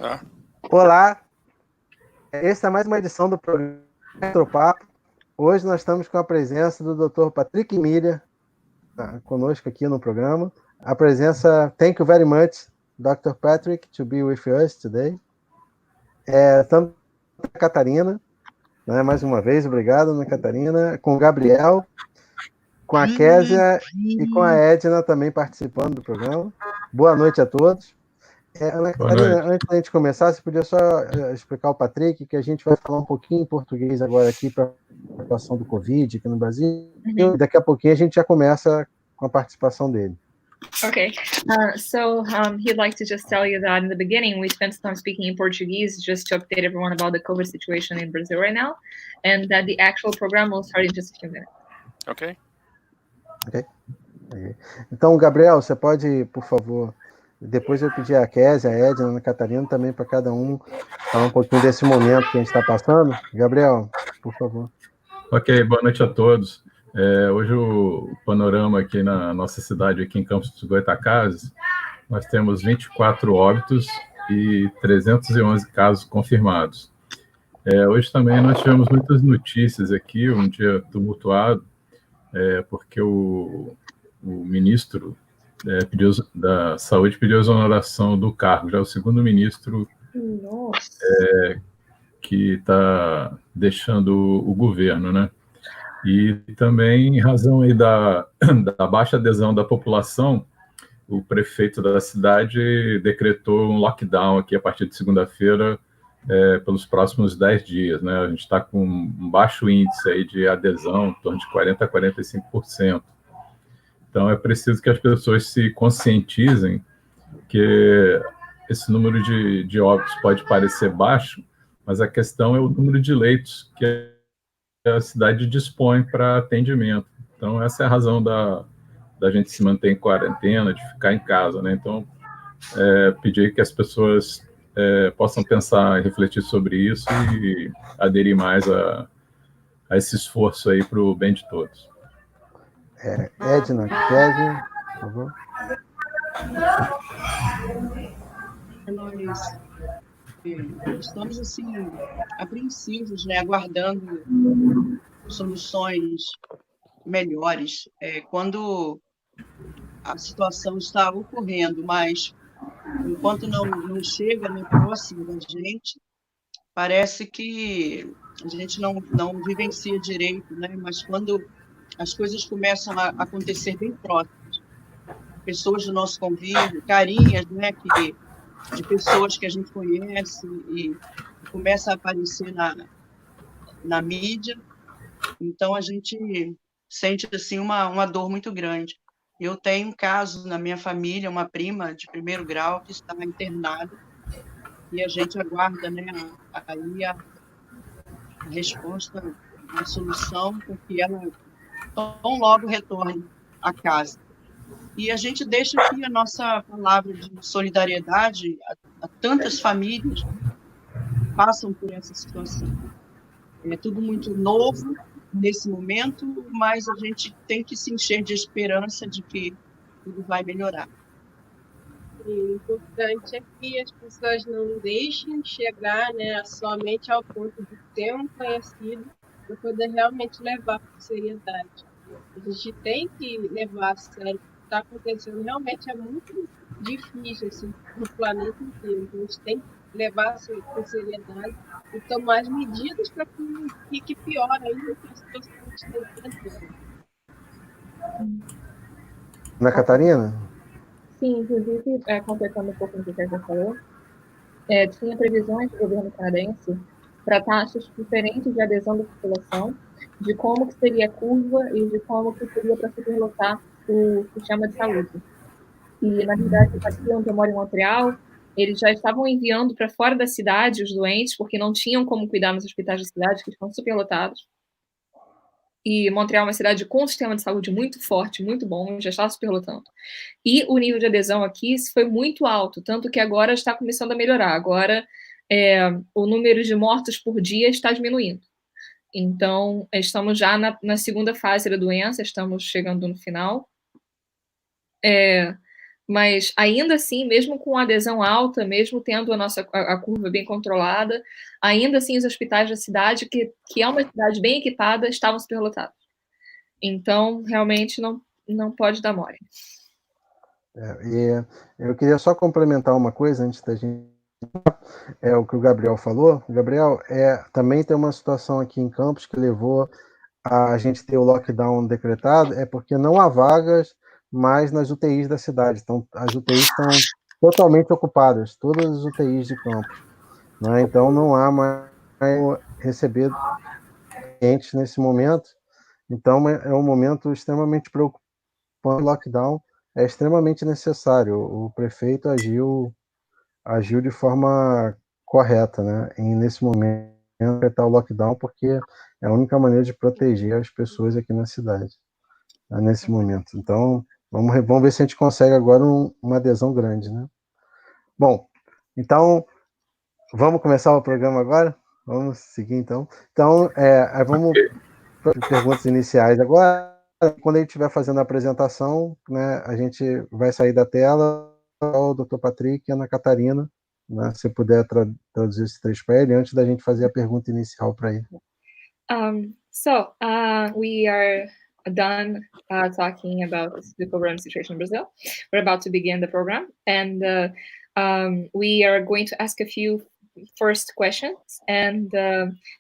Tá. Olá, esta é mais uma edição do Programa Astropapo. Hoje nós estamos com a presença do Dr. Patrick Miller, conosco aqui no programa. A presença, thank you very much, Dr. Patrick, to be with us today. Estamos com a Catarina, né, mais uma vez, obrigado, Ana Catarina, com o Gabriel, com a Késia e com a Edna também participando do programa. Boa noite a todos. Ana Catarina, antes da gente começar, você podia só explicar ao Patrick que a gente vai falar um pouquinho em português agora aqui para a situação do Covid aqui no Brasil. E daqui a pouquinho a gente já começa com a participação dele. Okay, so he'd like to just tell you that in the beginning we spent some time speaking in Portuguese just to update everyone about the COVID situation in Brazil right now, and that the actual program will start in just a few minutes. Ok. Então, Gabriel, você pode, por favor, depois eu pedir a Késia, a Edna, a Catarina também para cada um falar um pouquinho desse momento que a gente está passando. Gabriel, por favor. Ok, boa noite a todos. Hoje o panorama aqui na nossa cidade, aqui em Campos dos Goytacazes, nós temos 24 óbitos e 311 casos confirmados. Hoje também nós tivemos muitas notícias aqui, um dia tumultuado, porque o ministro da Saúde pediu a exoneração do cargo, já é o segundo ministro que está deixando o governo, né? E também, em razão aí da baixa adesão da população, o prefeito da cidade decretou um lockdown aqui a partir de segunda-feira pelos próximos 10 dias, né? A gente está com um baixo índice aí de adesão, em torno de 40% a 45%. Então, é preciso que as pessoas se conscientizem que esse número de óbitos pode parecer baixo, mas a questão é o número de leitos que a cidade dispõe para atendimento. Então, essa é a razão da gente se manter em quarentena, de ficar em casa, né? Então, pedir que as pessoas possam pensar e refletir sobre isso e aderir mais a esse esforço aí para o bem de todos. Edna, Késia, por favor. Nós estamos, assim, apreensivos, né, aguardando soluções melhores. Quando a situação está ocorrendo, mas enquanto não chega, né, próximo da gente, parece que a gente não vivencia direito, né? Mas quando as coisas começam a acontecer bem próximas, pessoas do nosso convívio, carinhas, né, de pessoas que a gente conhece e começa a aparecer na mídia, então a gente sente assim uma dor muito grande. Eu tenho um caso na minha família, uma prima de primeiro grau que está internada e a gente aguarda, né, aí a resposta, a solução, porque ela tão logo retorne à casa. E a gente deixa aqui a nossa palavra de solidariedade a tantas famílias que passam por essa situação. É tudo muito novo nesse momento, mas a gente tem que se encher de esperança de que tudo vai melhorar. O importante é que as pessoas não deixem chegar, né, somente ao ponto de ter um conhecido para poder realmente levar com seriedade. A gente tem que levar a sério o que está acontecendo. Realmente é muito difícil assim, no planeta inteiro. A gente tem que levar com seriedade e tomar as medidas para que não fique pior ainda que a situação que a gente está enfrentando. Ana Catarina? Sim, inclusive, completando um pouco do que a gente falou, tinha previsões do governo canadense para taxas diferentes de adesão da população, de como que seria a curva e de como que seria para superlotar o sistema de saúde. E, na verdade, aqui onde eu moro em Montreal, eles já estavam enviando para fora da cidade os doentes, porque não tinham como cuidar nos hospitais da cidade, que estão superlotados. E Montreal é uma cidade com um sistema de saúde muito forte, muito bom, já está superlotando. E o nível de adesão aqui foi muito alto, tanto que agora está começando a melhorar. Agora, o número de mortos por dia está diminuindo. Então, estamos já na segunda fase da doença, estamos chegando no final. Mas ainda assim, mesmo com a adesão alta, mesmo tendo a curva bem controlada, ainda assim os hospitais da cidade, que é uma cidade bem equipada, estavam superlotados. Então, realmente, não pode dar mole. E eu queria só complementar uma coisa antes da gente... o que o Gabriel falou. Gabriel, também tem uma situação aqui em Campos que levou a gente ter o lockdown decretado, porque não há vagas mais nas UTIs da cidade. Então, as UTIs estão totalmente ocupadas, todas as UTIs de Campos, né? Então, não há mais receber clientes nesse momento. Então, é um momento extremamente preocupante. O lockdown é extremamente necessário. O prefeito agiu de forma correta, né? E nesse momento, decretar o lockdown, porque é a única maneira de proteger as pessoas aqui na cidade, né, nesse momento. Então, vamos ver se a gente consegue agora uma adesão grande, né? Bom, então, vamos começar o programa agora? Vamos seguir, então. Então, vamos para as perguntas iniciais agora. Quando a gente estiver fazendo a apresentação, né, a gente vai sair da tela, o Dr. Patrick e a Ana Catarina, né, se puder traduzir esse trecho para ele, antes da gente fazer a pergunta inicial para ele. We are done talking about the program situation in Brazil. We're about to begin the program, and we are going to ask a few first questions, and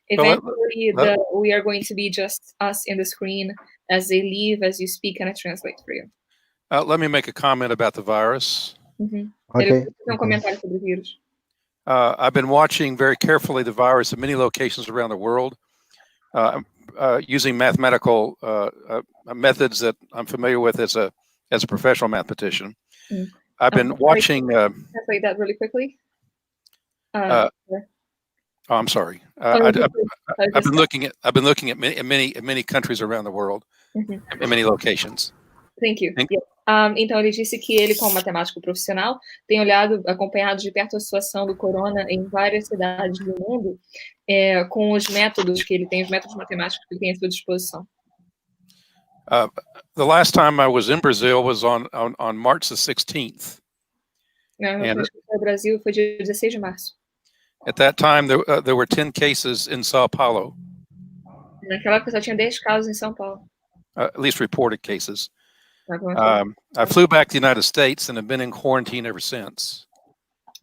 eventually we are going to be just us in the screen as they leave, as you speak, and I translate for you. Let me make a comment about the virus. Okay. I've been watching very carefully the virus in many locations around the world, using mathematical methods that I'm familiar with as a professional mathematician. I've been watching. Translate that really quickly. I'm sorry. I've been looking at many countries around the world, in many locations. Thank you. Então, ele disse que ele, como matemático profissional, tem acompanhado de perto a situação do corona em várias cidades do mundo, com os métodos que ele tem, os métodos matemáticos que ele tem à sua disposição. The last time I was in Brazil was on March the 16th. O Brasil foi dia 16 de março. At that time, there were 10 cases in Sao Paulo. Naquela época só tinha 10 casos em São Paulo. At least reported cases. I flew back to the United States and have been in quarantine ever since.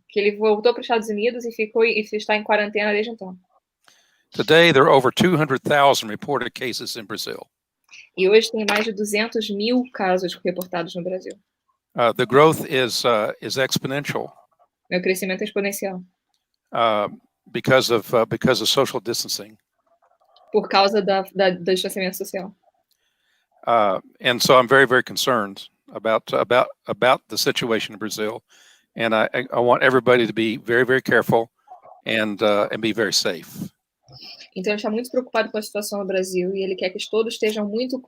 Que ele voltou para os Estados Unidos e está em quarentena desde então. Today, there are over 200,000 reported cases in Brazil. E hoje tem mais de 200.000 casos reportados no Brasil. The growth is exponential. O crescimento é exponencial. Because of social distancing. Por causa do distanciamento social. And so I'm very, very concerned about the situation in Brazil, and I want everybody to be very, very careful and be very safe. Então ele está muito preocupado com a situação no Brasil e ele quer que todos estejam muito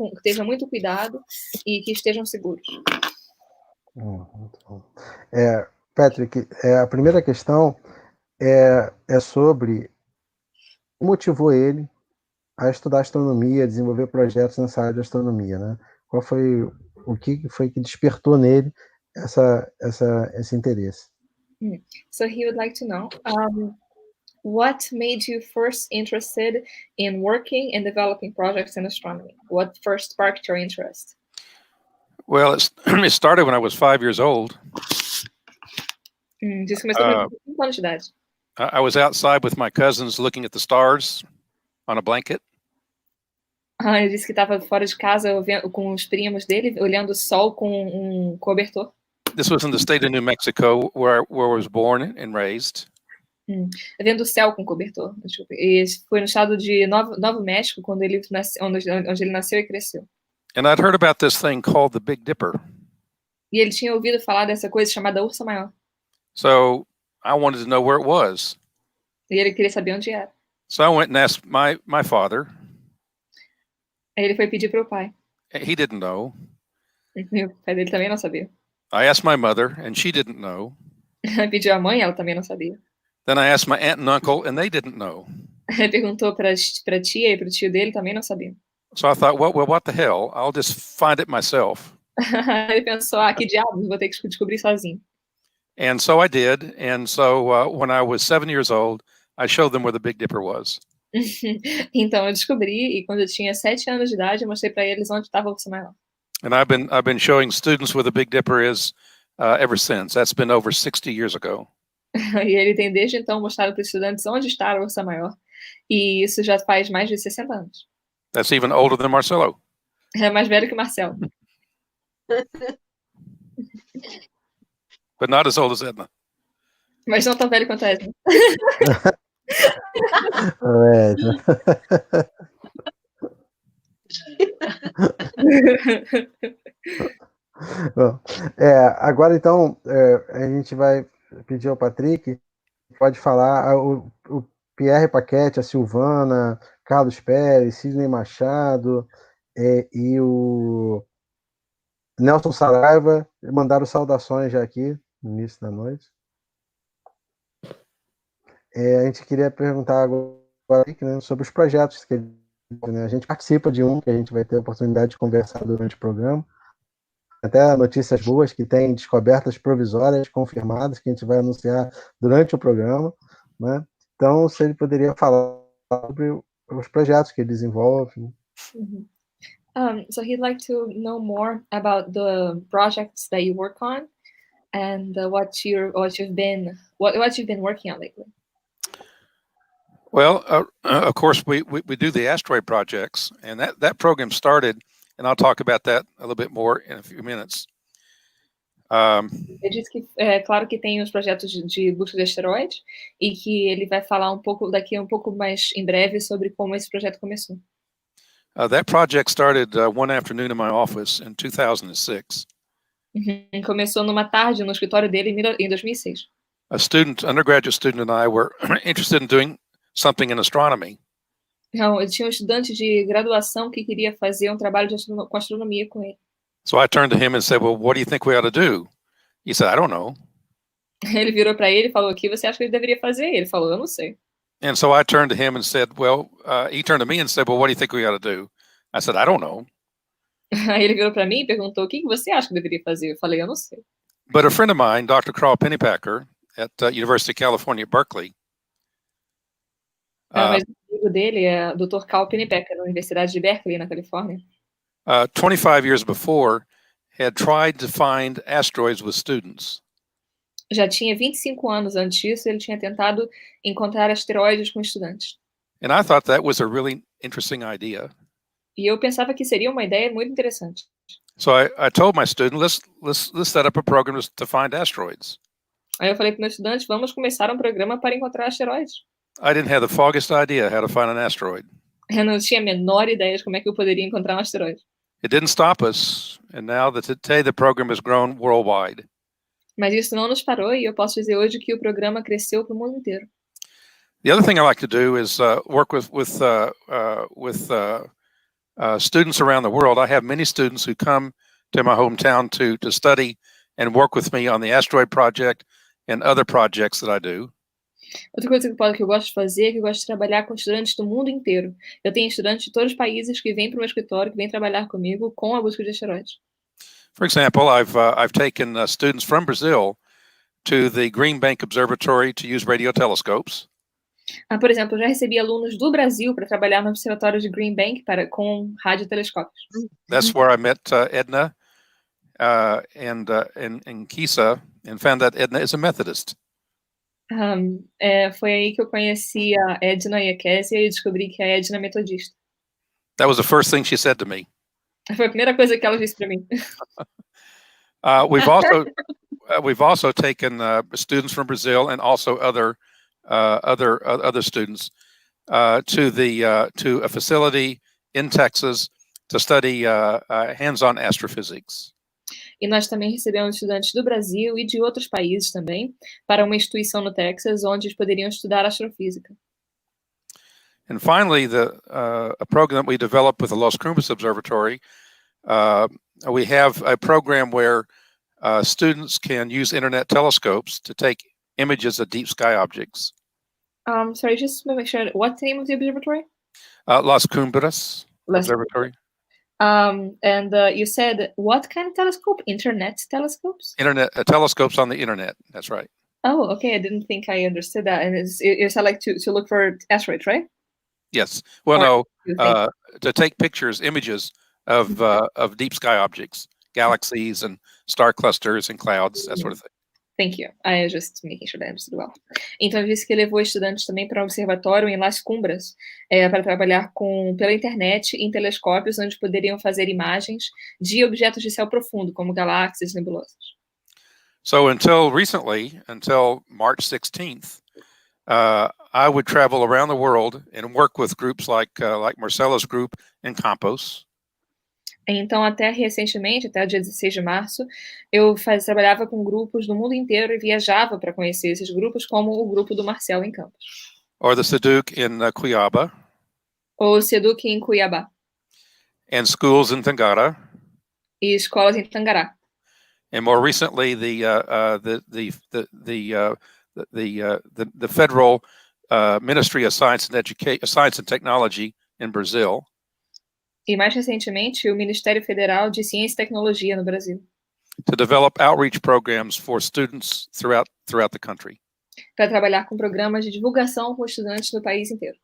cuidado e que estejam seguros. Muito bom. Patrick, a primeira questão é sobre o que motivou ele a estudar astronomia, a desenvolver projetos nessa área de astronomia, né? Qual foi o que foi que despertou nele esse interesse? So he would like to know what made you first interested in working and developing projects in astronomy? What first sparked your interest? Well, it started when I was 5 years old. Diz que começou com 5 anos de idade. I was outside with my cousins looking at the stars on a blanket. Ele disse que estava fora de casa com os primos dele, olhando o sol com cobertor. This was in the state of New Mexico, where I was born and raised. Vendo o céu com cobertor. E foi no estado de Novo México, onde ele nasceu e cresceu. And I'd heard about this thing called the Big Dipper. E ele tinha ouvido falar dessa coisa chamada Ursa Maior. So I wanted to know where it was. E ele queria saber onde era. So I went and asked my father. Aí ele foi pedir para o pai. He didn't know. E o pai dele também não sabia. I asked my mother, and she didn't know. Pediu à mãe, ela também não sabia. Then I asked my aunt and uncle, and they didn't know. Ele perguntou para a tia e para o tio dele, também não sabiam. So I thought, well, what the hell? I'll just find it myself. Ele pensou, ah, que diabos, vou ter que descobrir sozinho. And so I did. And so when I was 7 years old, I showed them where the Big Dipper was. Então eu descobri, e quando eu tinha 7 anos de idade, eu mostrei para eles onde estava o urso maior. And I've been showing students where the Big Dipper is ever since. That's been over 60 years ago. E ele tem desde então mostrado para os estudantes onde está o urso maior. E isso já faz mais de 60 anos. That's even older than Marcelo. É mais velho que o Marcelo. But not as old as Edna. Mas não tão velho quanto a Edna. Bom, agora então a gente vai pedir ao Patrick, pode falar o Pierre Paquete, a Silvana, Carlos Pérez, Sidney Machado e o Nelson Saraiva mandaram saudações já aqui no início da noite. A gente queria perguntar agora, né, sobre os projetos que a gente participa de um, que a gente vai ter a oportunidade de conversar durante o programa. Até notícias boas, que tem descobertas provisórias confirmadas, que a gente vai anunciar durante o programa, né? Então, se ele poderia falar sobre os projetos que ele desenvolve. So he'd like to know more about the projects that you work on and what you've been working on lately. Well, of course, we do the asteroid projects, and that program started, and I'll talk about that a little bit more in a few minutes. Ele disse que é claro que tem os projetos de busca de asteroides e que ele vai falar daqui um pouco mais em breve sobre como esse projeto começou. That project started one afternoon in my office in 2006. Começou numa tarde no escritório dele em 2006. A undergraduate student and I were interested in doing something in astronomy. Então, eu tinha um estudante de graduação que queria fazer um trabalho com astronomia com ele. So I turned to him and said, "Well, what do you think we ought to do?" He said, "I don't know." Ele virou para ele e falou: "O que você acha que ele deveria fazer?" Ele falou: "Eu não sei." And so I turned to him and said, "Well," he turned to me and said, "Well, what do you think we ought to do?" I said, "I don't know." Aí ele virou para mim e perguntou: "O que você acha que deveria fazer?" Eu falei: "Eu não sei." But a friend of mine, Dr. Carl Pennypacker at University of California, Berkeley. Mas o amigo dele é o Dr. Carl Pennypacker, na Universidade de Berkeley, na Califórnia. 25 years before, had tried to find asteroids with students. Já tinha 25 anos antes disso, ele tinha tentado encontrar asteroides com estudantes. And I thought that was a really interesting idea. E eu pensava que seria uma ideia muito interessante. So I told my student, let's set up a program to find asteroids. Aí eu falei para o meu estudante, vamos começar um programa para encontrar asteroides. I didn't have the foggiest idea how to find an asteroid. Eu não tinha a menor ideia de como é que eu poderia encontrar um asteroide. It didn't stop us, and now today the program has grown worldwide. Mas isso não nos parou e eu posso dizer hoje que o programa cresceu para o mundo inteiro. The other thing I like to do is work with students around the world. I have many students who come to my hometown to study and work with me on the Asteroid project and other projects that I do. Outra coisa que eu gosto de fazer é que eu gosto de trabalhar com estudantes do mundo inteiro. Eu tenho estudantes de todos os países que vêm para o meu escritório, que vêm trabalhar comigo com a busca de asteroides. For example, I've taken students from Brazil to the Green Bank Observatory to use radio telescopes. Por exemplo, eu já recebi alunos do Brasil para trabalhar no observatório de Green Bank com radiotelescópios. That's where I met Edna and Kisa, and found that Edna is a Methodist. Foi aí que eu conheci a Edna e a Késia e descobri que a Edna é metodista. That was the first thing she said to me. Foi a primeira coisa que ela disse para mim. We've also taken students from Brazil and also other students to a facility in Texas to study hands-on astrophysics. E nós também recebemos estudantes do Brasil e de outros países também para uma instituição no Texas onde eles poderiam estudar astrofísica. And finally, a program that we developed with the Los Crumbes Observatory, we have a program where students can use internet telescopes to take images of deep sky objects. Sorry, just to make sure, what's the name of the observatory? Las Cumbres Observatory. And you said what kind of telescope? Internet telescopes? Internet telescopes on the internet. That's right. Oh, okay. I didn't think I understood that. And you said like to look for asteroids, right? Yes. Well, Or no, to take images of deep sky objects, galaxies and star clusters and clouds, that sort of thing. Thank you. I just making sure that I understood well. Então, ele disse que levou estudantes também para um observatório em Las Cumbres, para trabalhar pela internet em telescópios onde poderiam fazer imagens de objetos de céu profundo, como galáxias e nebulosas. So until recently, until March 16th, I would travel around the world and work with groups like Marcella's group and Campos. Então, até recentemente, até o dia 16 de março, eu trabalhava com grupos do mundo inteiro e viajava para conhecer esses grupos, como o grupo do Marcelo em Campos. Or the Seduc in Cuiabá. Ou o Seduc em Cuiabá. And schools in Tangara. E escolas em Tangará. And more recently, the Federal Ministry of Science and Technology in Brazil. E mais recentemente, o Ministério Federal de Ciência e Tecnologia no Brasil. To develop outreach programs for students throughout the country. Para trabalhar com programas de divulgação com estudantes no país inteiro.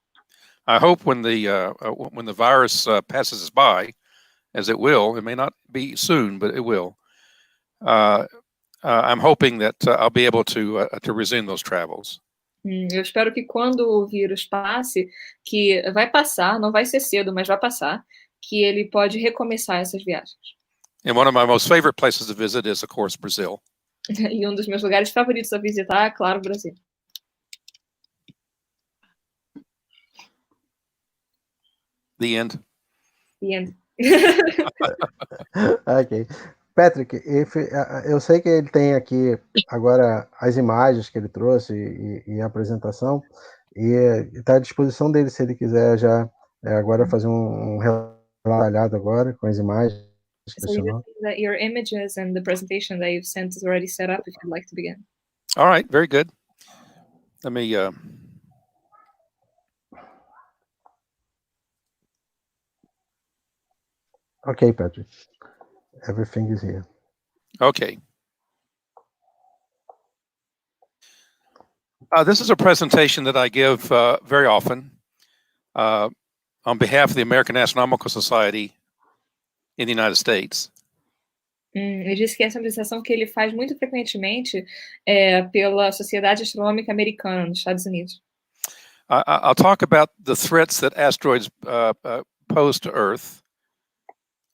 I hope when the virus passes us by, as it will, it may not be soon, but it will. I'm hoping that I'll be able to resume those travels. Eu espero que quando o vírus passe, que vai passar, não vai ser cedo, mas vai passar, que ele pode recomeçar essas viagens. And one of my most favorite places to visit is, of course, Brazil. E um dos meus lugares favoritos a visitar, claro, o Brasil. The end. The end. Ok. Patrick, eu sei que ele tem aqui agora as imagens que ele trouxe e a apresentação, e está à disposição dele se ele quiser já agora fazer um detalhado agora com as imagens. So that your images and the presentation that you've sent is already set up if you'd like to begin. All right, very good. Let me Okay, Patrick. Everything is here. Okay. This is a presentation that I give very often on behalf of the American Astronomical Society in the United States. Ele disse que essa é uma apresentação que ele faz muito frequentemente pela Sociedade Astronômica Americana nos Estados Unidos. I'll talk about the threats that asteroids pose to Earth.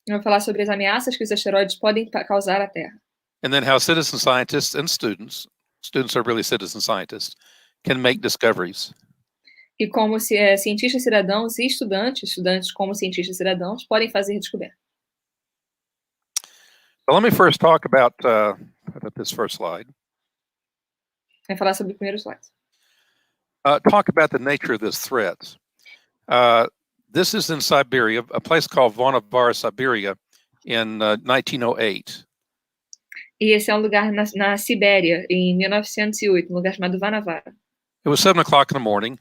Eu vou falar sobre as ameaças que os asteroides podem causar à Terra. And then how citizen scientists and students are really citizen scientists, can make discoveries. E como cientistas cidadãos e estudantes como cientistas cidadãos podem fazer descobertas. So let me first talk about this first slide. Vai falar sobre o primeiro slide. Talk about the nature of this threat. This is in Siberia, a place called Vonovara, Siberia, in 1908. E esse é um lugar na Sibéria, em 1908, um lugar chamado Vanavara. It was 7 o'clock in the morning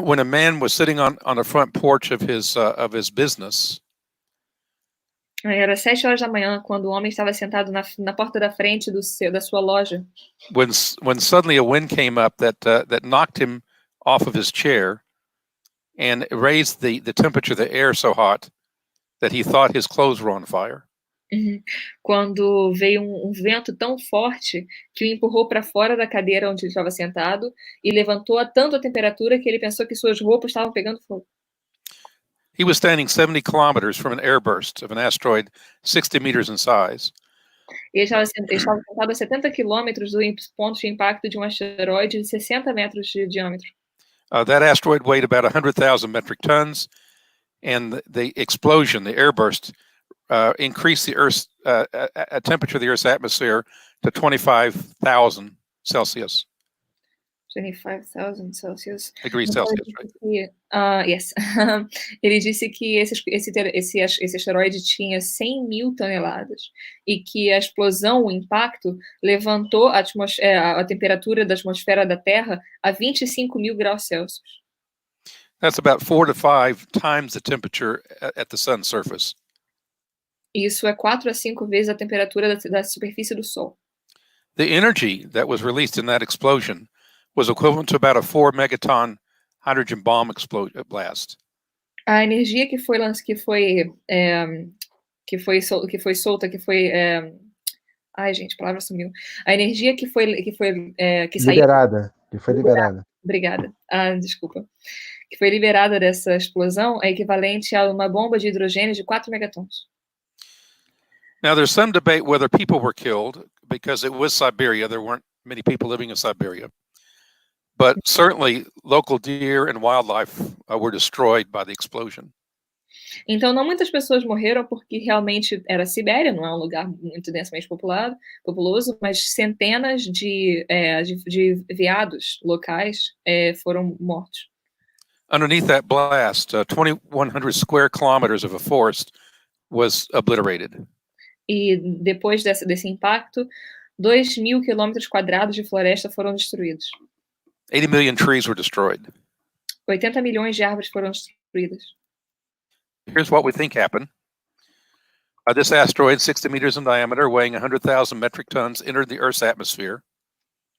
when a man was sitting on the front porch of his business. Era 7 horas da manhã, quando o homem estava sentado na porta da frente da sua loja. When suddenly a wind came up that knocked him off of his chair and raised the temperature of the air so hot that he thought his clothes were on fire. Quando veio um vento tão forte que o empurrou para fora da cadeira onde ele estava sentado e levantou tanto a temperatura que ele pensou que suas roupas estavam pegando fogo. He was standing 70 kilometers from an airburst of an asteroid 60 meters in size. Ele estava sentado a 70 quilômetros do ponto de impacto de um asteroide de 60 metros de diâmetro. That asteroid weighed about 100,000 metric tons, and the explosion, the airburst, increased the Earth's temperature of the Earth's atmosphere to 25,000 Celsius. 25,000 Celsius. Degrees Celsius, right? Yes. Ele disse que esse asteroide tinha 100 mil toneladas e que a explosão, o impacto, levantou a temperatura da atmosfera da Terra a 25 mil graus Celsius. That's about 4 to 5 times the temperature at the sun's surface. Isso é 4 a 5 vezes a temperatura da superfície do Sol. The energy that was released in that explosion was equivalent to about a 4 megaton hydrogen bomb blast. A energia que foi solta, ai, gente, a palavra sumiu. A energia que saiu. Liberada, que foi liberada. Obrigada. Desculpa. Que foi liberada dessa explosão é equivalente a uma bomba de hidrogênio de 4 megatons. Now, there's some debate whether people were killed because it was Siberia. There weren't many people living in Siberia. But certainly, local deer and wildlife were destroyed by the explosion. Então, não muitas pessoas morreram porque realmente era Sibéria, não é um lugar muito densamente populoso, mas centenas de veados locais foram mortos. Underneath that blast, 2,100 square kilometers of a forest was obliterated. E depois desse impacto, 2.000 quilômetros quadrados de floresta foram destruídos. 80 million trees were destroyed. 80 milhões de árvores foram destruídas. Here's what we think happened. This asteroid, 60 meters in diameter, weighing 100,000 metric tons, entered the Earth's atmosphere.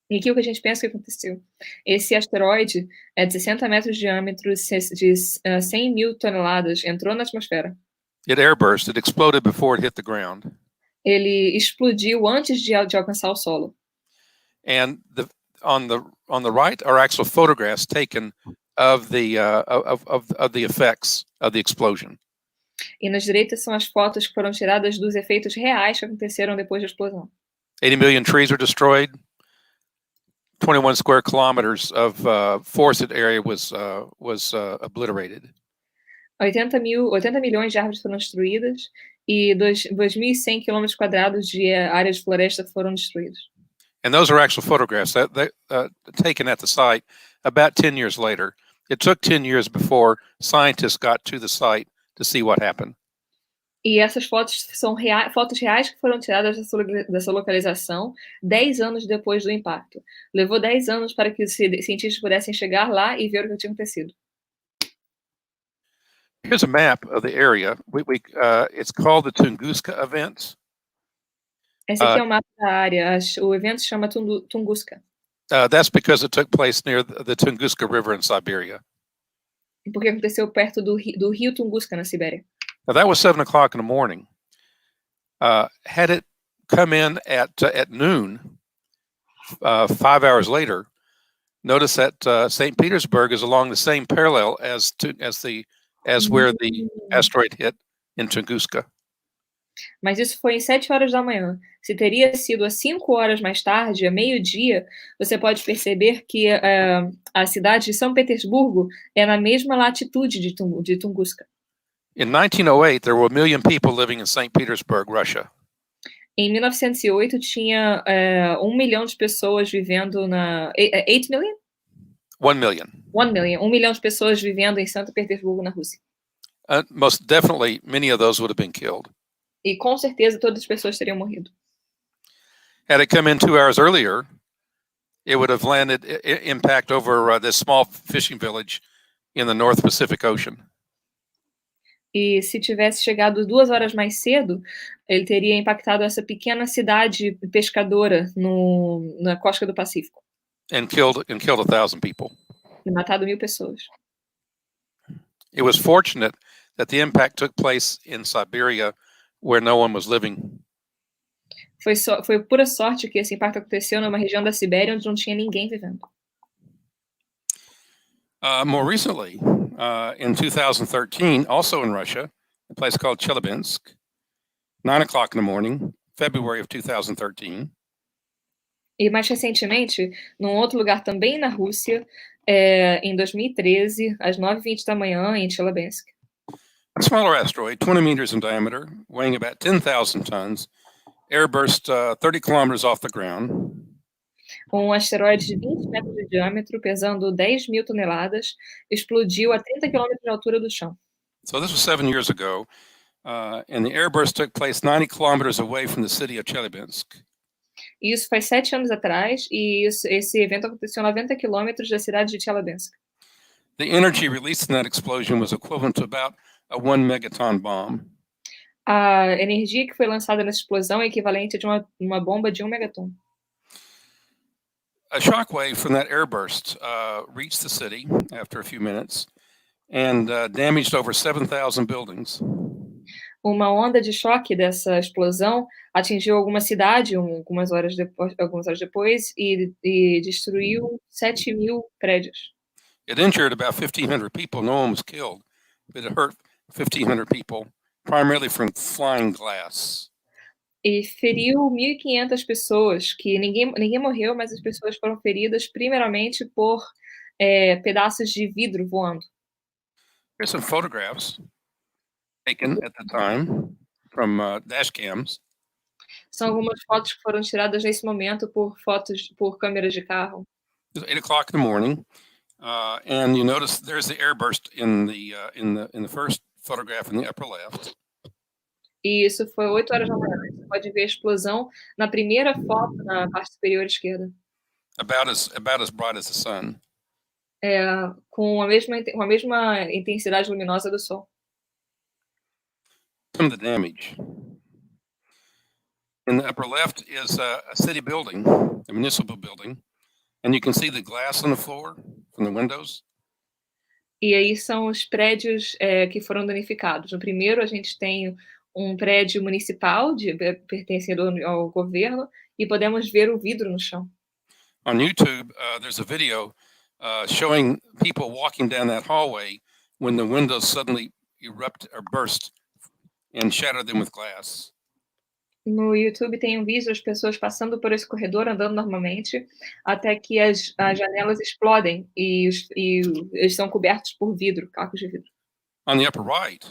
E aqui o que a gente pensa que aconteceu. Esse asteroide é de 60 metros de diâmetro, de 100 mil toneladas, entrou na atmosfera. It airburst. It exploded before it hit the ground. Ele explodiu antes de alcançar o solo. And on the right are actual photographs taken of the effects of the explosion. E nas direitas são as fotos que foram tiradas dos efeitos reais que aconteceram depois da explosão. 80 million trees were destroyed. 21 square kilometers of forested area was obliterated. 80 milhões de árvores foram destruídas e 2.100 quilômetros quadrados de área de floresta foram destruídos. And those are actual photographs that taken at the site about 10 years later. It took 10 years before scientists got to the site to see what happened. E essas fotos são fotos reais que foram tiradas dessa localização 10 anos depois do impacto. Levou 10 anos para que os cientistas pudessem chegar lá e ver o que tinha acontecido. Here's a map of the area. It's called the Tunguska events. Esse aqui é o mapa da área. O evento se chama Tunguska. That's because it took place near the Tunguska River in Siberia. Porque aconteceu perto do rio Tunguska, na Sibéria. Now, that was 7 o'clock in the morning. Had it come in at noon, 5 hours later, notice that St. Petersburg is along the same parallel as where the asteroid hit in Tunguska. Mas isso foi em 7 horas da manhã. Se teria sido às 5 horas mais tarde, a meio-dia, você pode perceber que a cidade de São Petersburgo é na mesma latitude de Tunguska. In 1908, there were 1 million people living in St. Petersburg, Russia. Em 1908, tinha 1 milhão de pessoas vivendo na... 8 million? 1 million. 1 million. 1 milhão de pessoas vivendo em São Petersburgo, na Rússia. Most definitely, many of those would have been killed. E com certeza todas as pessoas teriam morrido. Had it come in 2 hours earlier, it would have landed impact over this small fishing village in the North Pacific Ocean. E se tivesse chegado 2 horas mais cedo, ele teria impactado essa pequena cidade pescadora na costa do Pacífico. And killed 1,000 people. E matado 1.000 pessoas. It was fortunate that the impact took place in Siberia, where no one was living. Foi pura sorte que esse impacto aconteceu numa região da Sibéria onde não tinha ninguém vivendo. More recently, in 2013, also in Russia, a place called Chelyabinsk, 9 o'clock in the morning, February of 2013. E mais recentemente, num outro lugar também na Rússia, em 2013, às 9h20 da manhã, em Chelyabinsk. A smaller asteroid, 20 meters in diameter, weighing about 10,000 tons, airburst 30 kilometers off the ground. Asteroide de 20 metros de diâmetro, pesando 10.000 toneladas, explodiu a 30 quilômetros de altura do chão. So this was 7 years ago, and the airburst took place 90 kilometers away from the city of Chelyabinsk. Isso faz 7 anos atrás, e esse evento aconteceu a 90 quilômetros da cidade de Chelyabinsk. The energy released in that explosion was equivalent to about a 1 megaton bomb. A energia que foi lançada nessa explosão é equivalente a de uma bomba de 1 megaton. A shockwave from that airburst reached the city after a few minutes and damaged over 7,000 buildings. Uma onda de choque dessa explosão atingiu alguma cidade algumas horas depois e destruiu 7.000 prédios. It injured about 1,500 people. No one was killed, but it hurt 1,500 people, primarily from flying glass. E feriu 1.500 pessoas, que ninguém morreu, mas as pessoas foram feridas primeiramente por pedaços de vidro voando. Here's some photographs taken at the time from dash cams. São algumas fotos que foram tiradas nesse momento por câmeras de carro. It's 8 o'clock in the morning, and you notice there's the airburst in the first photograph in the upper left. E isso foi 8 horas da manhã. Você pode ver a explosão na primeira foto, na parte superior esquerda. About as bright as the sun. Com a mesma intensidade luminosa do Sol. Some of the damage. In the upper left is a city building, a municipal building, and you can see the glass on the floor from the windows. E aí são os prédios que foram danificados. No primeiro, a gente tem um prédio municipal pertencendo ao governo e podemos ver o vidro no chão. On YouTube, there's a video showing people walking down that hallway when the windows suddenly erupt or burst and shatter them with glass. No YouTube tem um vídeo das pessoas passando por esse corredor, andando normalmente, até que as janelas explodem e eles são cobertos por vidro, cacos de vidro. On the upper right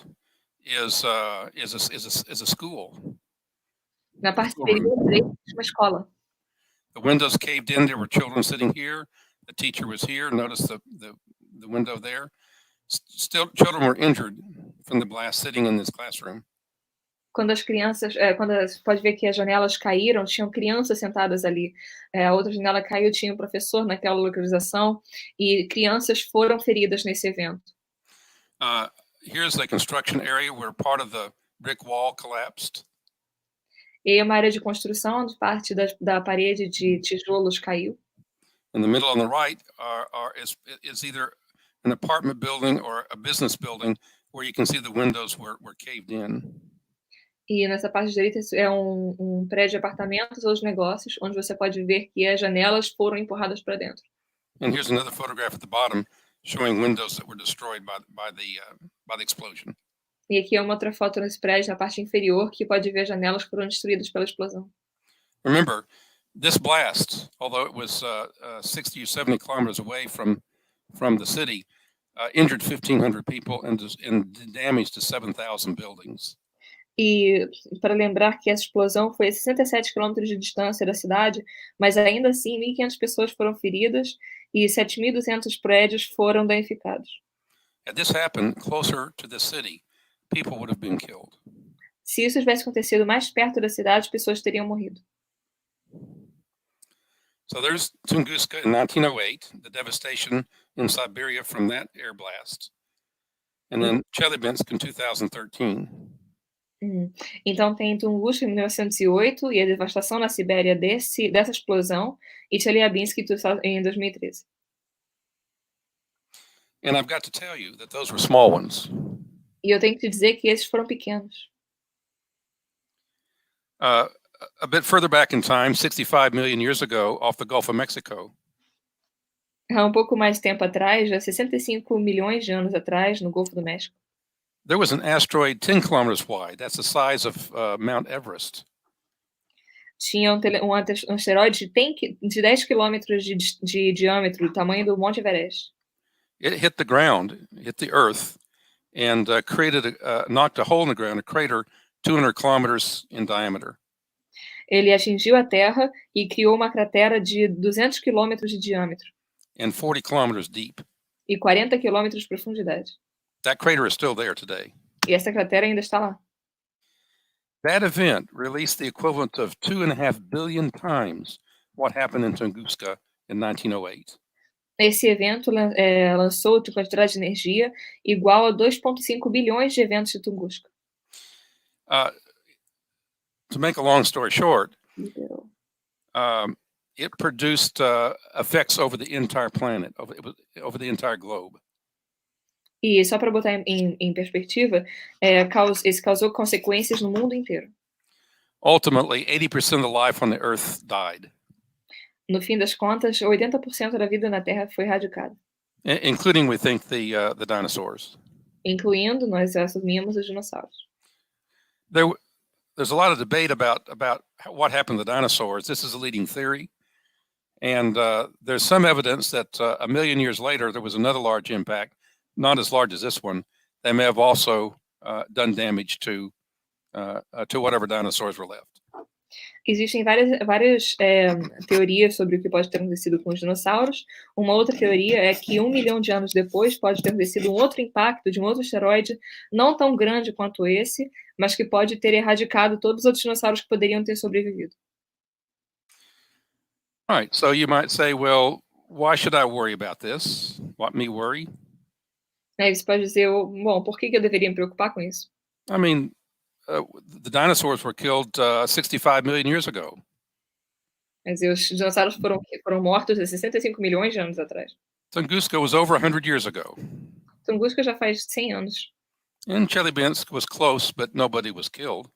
is a school. Na parte superior direita, uma escola. The windows caved in. There were children sitting here. The teacher was here. Notice the window there. Still, children were injured from the blast sitting in this classroom. Quando você pode ver que as janelas caíram, tinham crianças sentadas ali. A outra janela caiu, tinha um professor naquela localização e crianças foram feridas nesse evento. Here's the construction area where part of the brick wall collapsed. E uma área de construção onde parte da parede de tijolos caiu. In the middle on the right is either an apartment building or a business building where you can see the windows were caved in. E nessa parte direita é um prédio de apartamentos ou de negócios, onde você pode ver que as janelas foram empurradas para dentro. And here's another photograph at the bottom showing windows that were destroyed by the explosion. E aqui é uma outra foto nesse prédio, na parte inferior, que pode ver janelas que foram destruídas pela explosão. Remember, this blast, although it was 60 or 70 kilometers away from the city, injured 1,500 people and damaged to 7,000 buildings. E para lembrar que essa explosão foi a 67 quilômetros de distância da cidade, mas ainda assim 1.500 pessoas foram feridas e 7.200 prédios foram danificados. Had this happened closer to the city, people would have been killed. Se isso tivesse acontecido mais perto da cidade, pessoas teriam morrido. So there's Tunguska in 1908, the devastation in Siberia from that air blast. And then Chelyabinsk in 2013. Então tem Tunguska em 1908 e a devastação na Sibéria dessa explosão e Chelyabinsk em 2013. And I've got to tell you that those were small ones. E eu tenho que te dizer que esses foram pequenos. A bit further back in time, 65 million years ago, off the Gulf of Mexico. Há um pouco mais tempo atrás, já 65 milhões de anos atrás, no Golfo do México. There was an asteroid 10 kilometers wide. That's the size of Mount Everest. Tinha um asteroide de 10 quilômetros de diâmetro, do tamanho do Monte Everest. It hit the ground, hit the Earth, and knocked a hole in the ground, a crater 200 kilometers in diameter. Ele atingiu a Terra e criou uma cratera de 200 quilômetros de diâmetro. And 40 kilometers deep. E 40 quilômetros de profundidade. That crater is still there today. E essa cratera ainda está lá. That event released the equivalent of 2.5 billion times what happened in Tunguska in 1908. Esse evento lançou uma quantidade de energia igual a 2,5 bilhões de eventos de Tunguska. To make a long story short, Liberou. it produced effects over the entire planet, over the entire globe. E só para botar em perspectiva, esse causou consequências no mundo inteiro. Ultimately, 80% of the life on the Earth died, No fim das contas, 80% da vida na Terra foi erradicada, including, we think, the dinosaurs. incluindo, nós assumimos, os dinossauros. There's a lot of debate about what happened to the dinosaurs. This is a leading theory. And there's some evidence that 1 million years later, there was another large impact, not as large as this one. They may have also done damage to whatever dinosaurs were left. Existem várias teorias sobre o que pode ter acontecido com os dinossauros. Uma outra teoria é que 1 milhão de anos depois pode ter acontecido um outro impacto de um outro asteroide, não tão grande quanto esse, mas que pode ter erradicado todos os outros dinossauros que poderiam ter sobrevivido. All right, so you might say, well, why should I worry about this? What me worry? Aí você pode dizer, bom, por que eu deveria me preocupar com isso? I mean, the dinosaurs were killed 65 million years ago. Quer dizer, os dinossauros foram mortos há 65 milhões de anos atrás. Tunguska was over 100 years ago. Tunguska já faz 100 anos. And Chelyabinsk was close, but nobody was killed.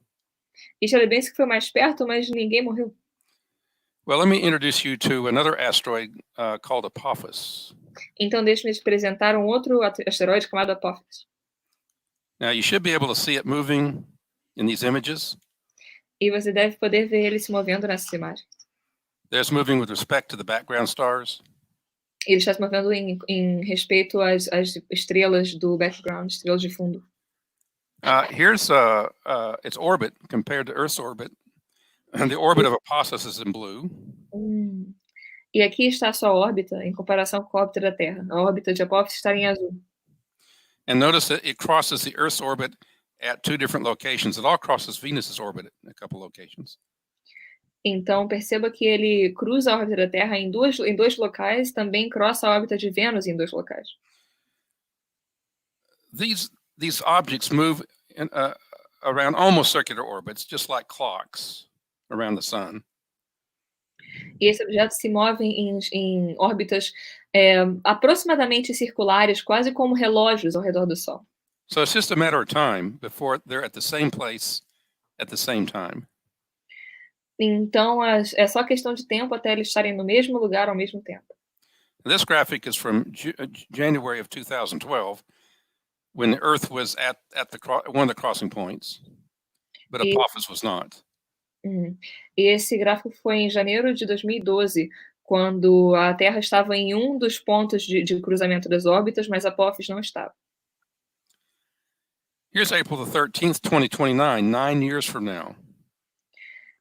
E Chelyabinsk foi mais perto, mas ninguém morreu. Well, let me introduce you to another asteroid called Apophis. Então, deixe-me te apresentar um outro asteroide chamado Apophis. Now, you should be able to see it moving in these images. E você deve poder ver ele se movendo nessas imagens. There's moving with respect to the background stars. Ele está se movendo em respeito às estrelas do background, estrelas de fundo. Here's its orbit compared to Earth's orbit. And the orbit of Apophis is in blue. E aqui está a sua órbita em comparação com a órbita da Terra. A órbita de Apophis está em azul. And notice that it crosses the Earth's orbit at 2 different locations. It all crosses Venus's orbit at a couple locations. Então, perceba que ele cruza a órbita da Terra em dois locais, também cruza a órbita de Vênus em 2 locais. These objects move around almost circular orbits, just like clocks around the sun. E esses objetos se movem em órbitas aproximadamente circulares, quase como relógios ao redor do Sol. So it's just a matter of time before they're at the same place at the same time. Então, é só questão de tempo até eles estarem no mesmo lugar ao mesmo tempo. This graphic is from January of 2012, when the Earth was at one of the crossing points, but Apophis was not. E esse gráfico foi em janeiro de 2012, quando a Terra estava em um dos pontos de cruzamento das órbitas, mas Apophis não estava. Here's April the 13th, 2029, 9 years from now.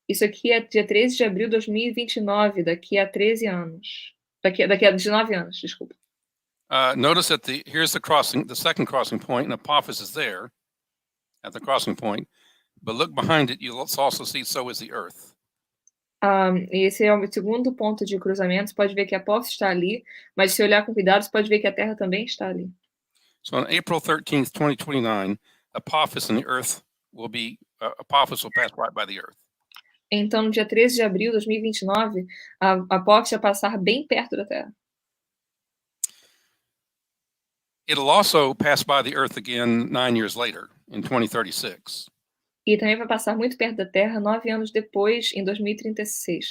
Isso aqui é dia 13 de abril de 2029, daqui a 13 anos. Daqui a 19 anos, desculpa. Notice that here's the second crossing point, and Apophis is there at the crossing point. But look behind it, you'll also see so is the Earth. Esse é o segundo ponto de cruzamento. Você pode ver que Apophis está ali, mas se olhar com cuidado, você pode ver que a Terra também está ali. So on April 13th, 2029, Apophis and the Earth Apophis will pass right by the Earth. Então, no dia 13 de abril de 2029, a Apophis vai passar bem perto da Terra. It'll also pass by the Earth again 9 years later, in 2036. E também vai passar muito perto da Terra 9 anos depois, em 2036.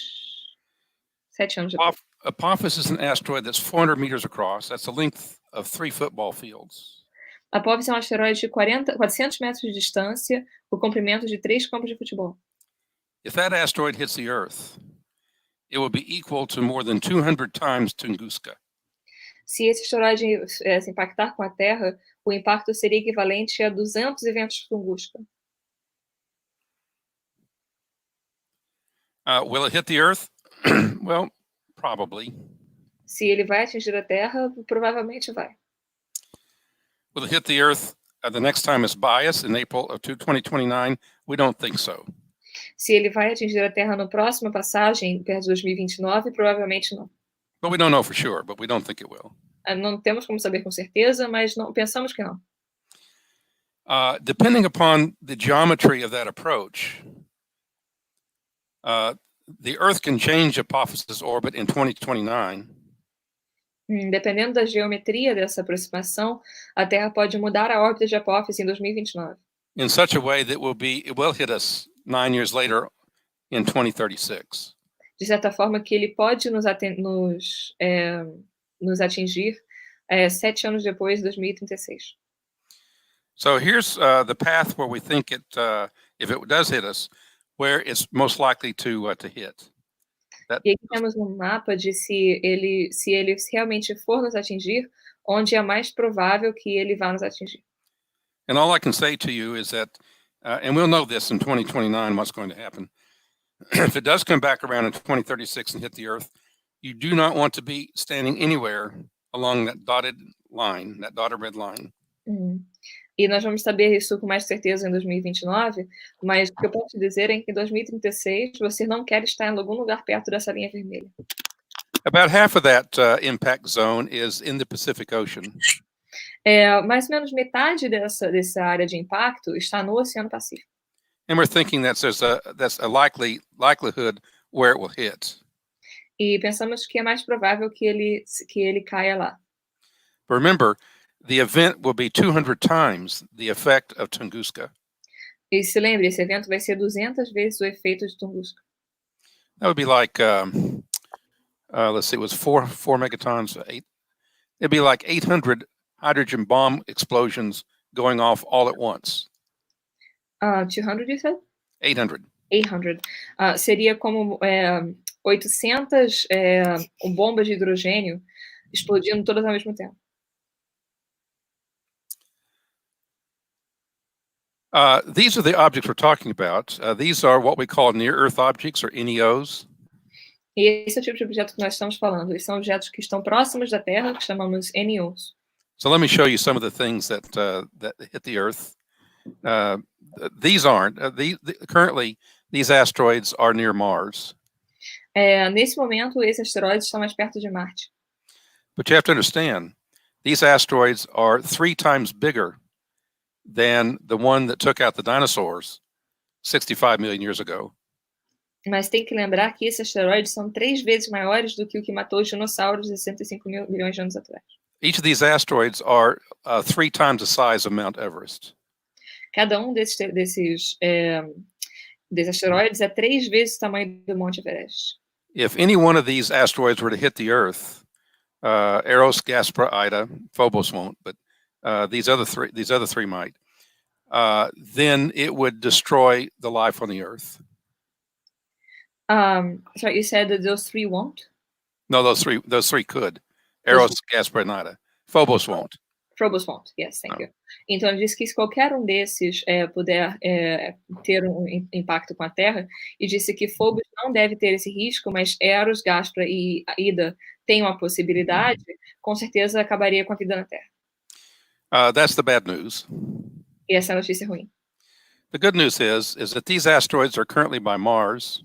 7 anos depois. Apophis is an asteroid that's 400 meters across. That's the length of 3 football fields. Apophis é um asteroide de 400 metros de distância, o comprimento de 3 campos de futebol. If that asteroid hits the Earth, it will be equal to more than 200 times Tunguska. Se esse asteroide se impactar com a Terra, o impacto seria equivalente a 200 eventos Tunguska. Will it hit the Earth? Well, probably. Se ele vai atingir a Terra, provavelmente vai. Will it hit the Earth the next time it's by us in April of 2029? We don't think so. Se ele vai atingir a Terra na próxima passagem, perto de 2029, provavelmente não. But we don't know for sure, but we don't think it will. Não temos como saber com certeza, mas não pensamos que não. Depending upon the geometry of that approach, the Earth can change Apophysis orbit in 2029. Dependendo da geometria dessa aproximação, a Terra pode mudar a órbita de Apófise em 2029. In such a way that it will hit us 9 years later in 2036. De certa forma que ele pode nos atingir 7 anos depois, 2036. So here's the path where we think it, if it does hit us, where it's most likely to hit. E aqui temos um mapa de se ele realmente for nos atingir, onde é mais provável que ele vá nos atingir. And all I can say to you is that, and we'll know this in 2029, what's going to happen. If it does come back around in 2036 and hit the Earth, you do not want to be standing anywhere along that dotted line, that dotted red line. E nós vamos saber isso com mais certeza em 2029, mas o que eu posso te dizer é que em 2036 você não quer estar em algum lugar perto dessa linha vermelha. About half of that impact zone is in the Pacific Ocean. Mais ou menos metade dessa área de impacto está no Oceano Pacífico. And we're thinking that that's a likelihood where it will hit. E pensamos que é mais provável que ele caia lá. But remember, the event will be 200 times the effect of Tunguska. E se lembre, esse evento vai ser 200 vezes o efeito de Tunguska. That would be like, let's see, it was 4 megatons, 8. It'd be like 800 hydrogen bomb explosions going off all at once. 200, you said? 800. 800. Seria como 800 bombas de hidrogênio explodindo todas ao mesmo tempo. These are the objects we're talking about. These are what we call near-Earth objects, or NEOs. E esse é o tipo de objeto que nós estamos falando. Eles são objetos que estão próximos da Terra, que chamamos NEOs. So let me show you some of the things that hit the Earth. These aren't. Currently, these asteroids are near Mars. Nesse momento, esses asteroides estão mais perto de Marte. But you have to understand, these asteroids are 3 times bigger than the one that took out the dinosaurs 65 million years ago. Mas tem que lembrar que esses asteroides são 3 vezes maiores do que o que matou os dinossauros 65 milhões de anos atrás. Each of these asteroids are 3 times the size of Mount Everest. Cada desses asteroides é 3 vezes o tamanho do Monte Everest. If any one of these asteroids were to hit the Earth, Eros, Gaspra, Ida, Phobos won't, but these other three might, then it would destroy the life on the Earth. So you said that those 3 won't? No, those three could. Eros, Gaspra, and Ida. Phobos won't. Phobos won't, yes, thank you. Então, ele disse que se qualquer um desses puder ter um impacto com a Terra, e disse que Phobos não deve ter esse risco, mas Eros, Gaspra e Ida têm uma possibilidade, com certeza acabaria com a vida na Terra. That's the bad news. E essa é a notícia ruim. The good news is that these asteroids are currently by Mars.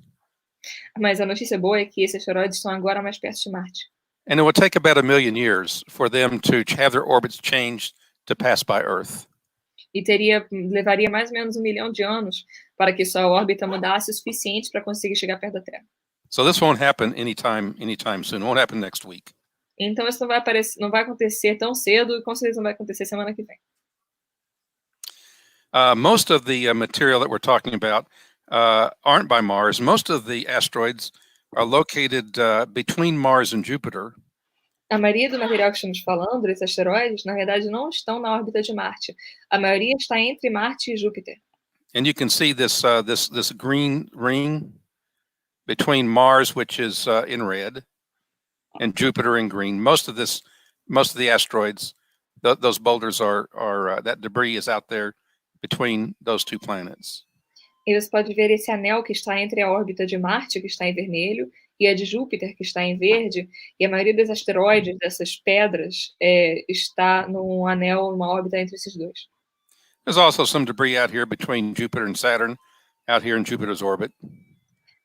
Mas a notícia boa é que esses asteroides estão agora mais perto de Marte. And it will take about 1 million years for them to have their orbits changed to pass by Earth. E levaria mais ou menos 1 milhão de anos para que sua órbita mudasse o suficiente para conseguir chegar perto da Terra. So this won't happen anytime soon. It won't happen next week. Então isso não vai acontecer tão cedo e com certeza não vai acontecer semana que vem. Most of the material that we're talking about aren't by Mars. Most of the asteroids are located between Mars and Jupiter. A maioria do material que estamos falando, desses asteroides, na verdade não estão na órbita de Marte. A maioria está entre Marte e Júpiter. And you can see this green ring between Mars, which is in red, and Jupiter in green. Most of the asteroids, those boulders are that debris is out there between those 2 planets. E você pode ver esse anel que está entre a órbita de Marte, que está em vermelho, e a de Júpiter, que está em verde, e a maioria dos asteroides, dessas pedras, está num anel, numa órbita entre esses 2. There's also some debris out here between Jupiter and Saturn, out here in Jupiter's orbit.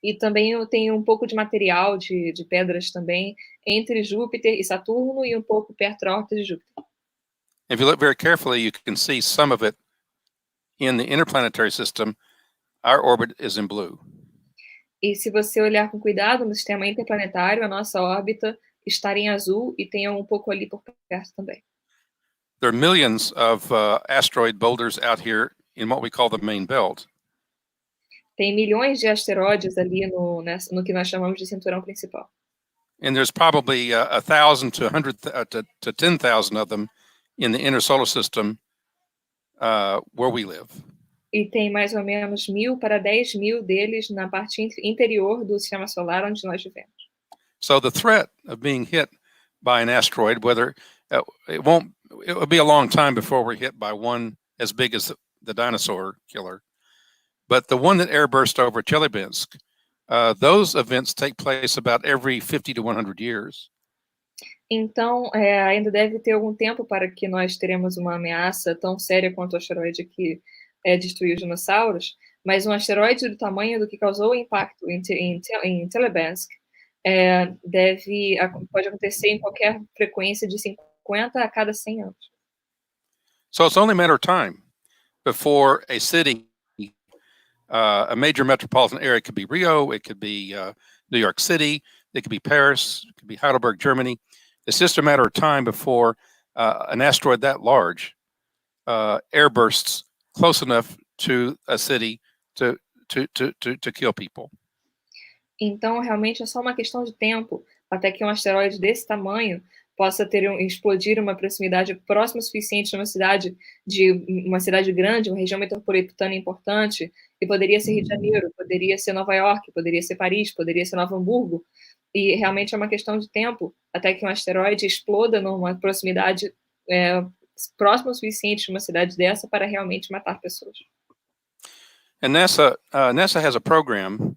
E também tem um pouco de material de pedras também entre Júpiter e Saturno e um pouco perto da órbita de Júpiter. If you look very carefully, you can see some of it in the interplanetary system, our orbit is in blue. E se você olhar com cuidado no sistema interplanetário, a nossa órbita está em azul e tem um pouco ali por perto também. There are millions of asteroid boulders out here in what we call the main belt. Tem milhões de asteroides ali no que nós chamamos de cinturão principal. And there's probably 1,000 to 100 to 10,000 of them in the inner solar system where we live. E tem mais ou menos 1.000 para 10.000 deles na parte interior do sistema solar onde nós vivemos. So the threat of being hit by an asteroid, whether it will be a long time before we're hit by one as big as the dinosaur killer, but the one that airburst over Chelyabinsk, those events take place about every 50 to 100 years. Então, ainda deve ter algum tempo para que nós teremos uma ameaça tão séria quanto o asteroide que destruiu os dinossauros, mas um asteroide do tamanho do que causou o impacto em Chelyabinsk pode acontecer em qualquer frequência de 50 a cada 100 anos. So it's only a matter of time before a city, a major metropolitan area, it could be Rio, it could be New York City, it could be Paris, it could be Heidelberg, Germany. It's just a matter of time before an asteroid that large airbursts close enough to a city to kill people. Então, realmente é só uma questão de tempo até que um asteroide desse tamanho possa explodir uma proximidade próxima o suficiente de uma cidade grande, uma região metropolitana importante, que poderia ser Rio de Janeiro, poderia ser Nova York, poderia ser Paris, poderia ser Novo Hamburgo, e realmente é uma questão de tempo até que um asteroide exploda numa proximidade próxima o suficiente de uma cidade dessa para realmente matar pessoas. And NASA has a program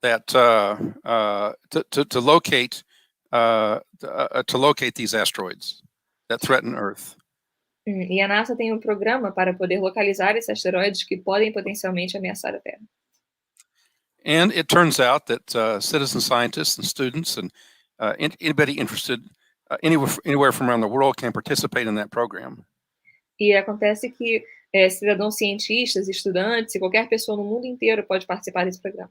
that to locate these asteroids that threaten Earth. E a NASA tem um programa para poder localizar esses asteroides que podem potencialmente ameaçar a Terra. And it turns out that citizen scientists and students and anybody interested anywhere from around the world can participate in that program. E acontece que cidadãos cientistas, estudantes e qualquer pessoa no mundo inteiro pode participar desse programa.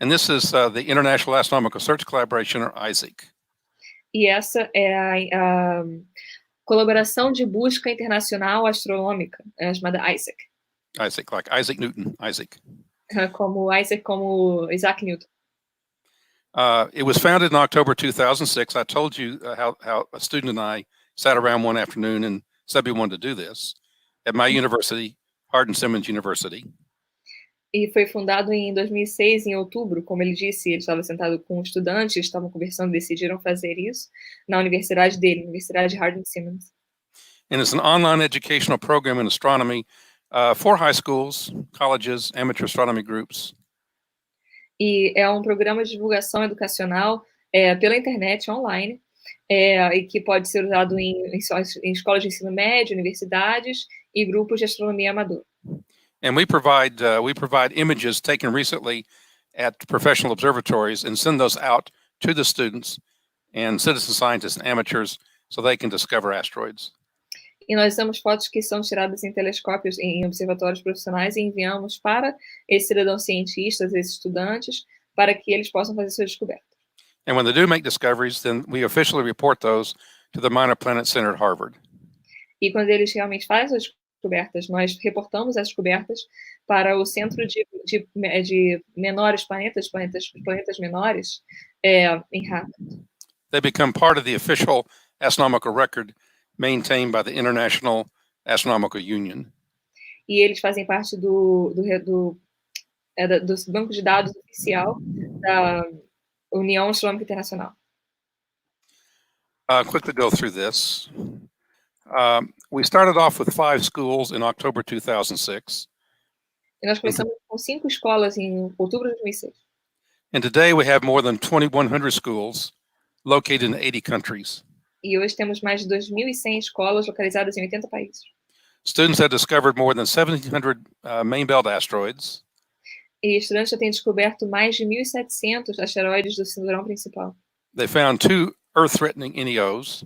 And this is the International Astronomical Search Collaboration, or ISAC. E essa é a colaboração de busca internacional astronômica, chamada ISAC. ISAC, like Isaac Newton, ISAC. Como Isaac, como Isaac Newton. It was founded in October 2006. I told you how a student and I sat around one afternoon and said we wanted to do this at my university, Hardin-Simmons University. E foi fundado em 2006, em outubro, como ele disse, ele estava sentado com estudantes, estavam conversando, decidiram fazer isso na universidade dele, Universidade Hardin-Simmons. And it's an online educational program in astronomy for high schools, colleges, amateur astronomy groups. E é um programa de divulgação educacional pela internet, online, e que pode ser usado em escolas de ensino médio, universidades e grupos de astronomia amador. And we provide images taken recently at professional observatories and send those out to the students and citizen scientists and amateurs so they can discover asteroids. E nós damos fotos que são tiradas em telescópios, em observatórios profissionais, e enviamos para esses cidadãos cientistas, esses estudantes, para que eles possam fazer suas descobertas. And when they do make discoveries, then we officially report those to the Minor Planet Center at Harvard. E quando eles realmente fazem as descobertas, nós reportamos as descobertas para o Centro de menores planetas menores, em Harvard. They become part of the official astronomical record maintained by the International Astronomical Union. E eles fazem parte do banco de dados oficial da União Astronômica Internacional. Quickly go through this. We started off with 5 schools in October 2006. E nós começamos com 5 escolas em outubro de 2006. And today we have more than 2,100 schools located in 80 countries. E hoje temos mais de 2.100 escolas localizadas em 80 países. Students have discovered more than 1,700 main belt asteroids. E estudantes já têm descoberto mais de 1.700 asteroides do cinturão principal. They found 2 Earth-threatening NEOs.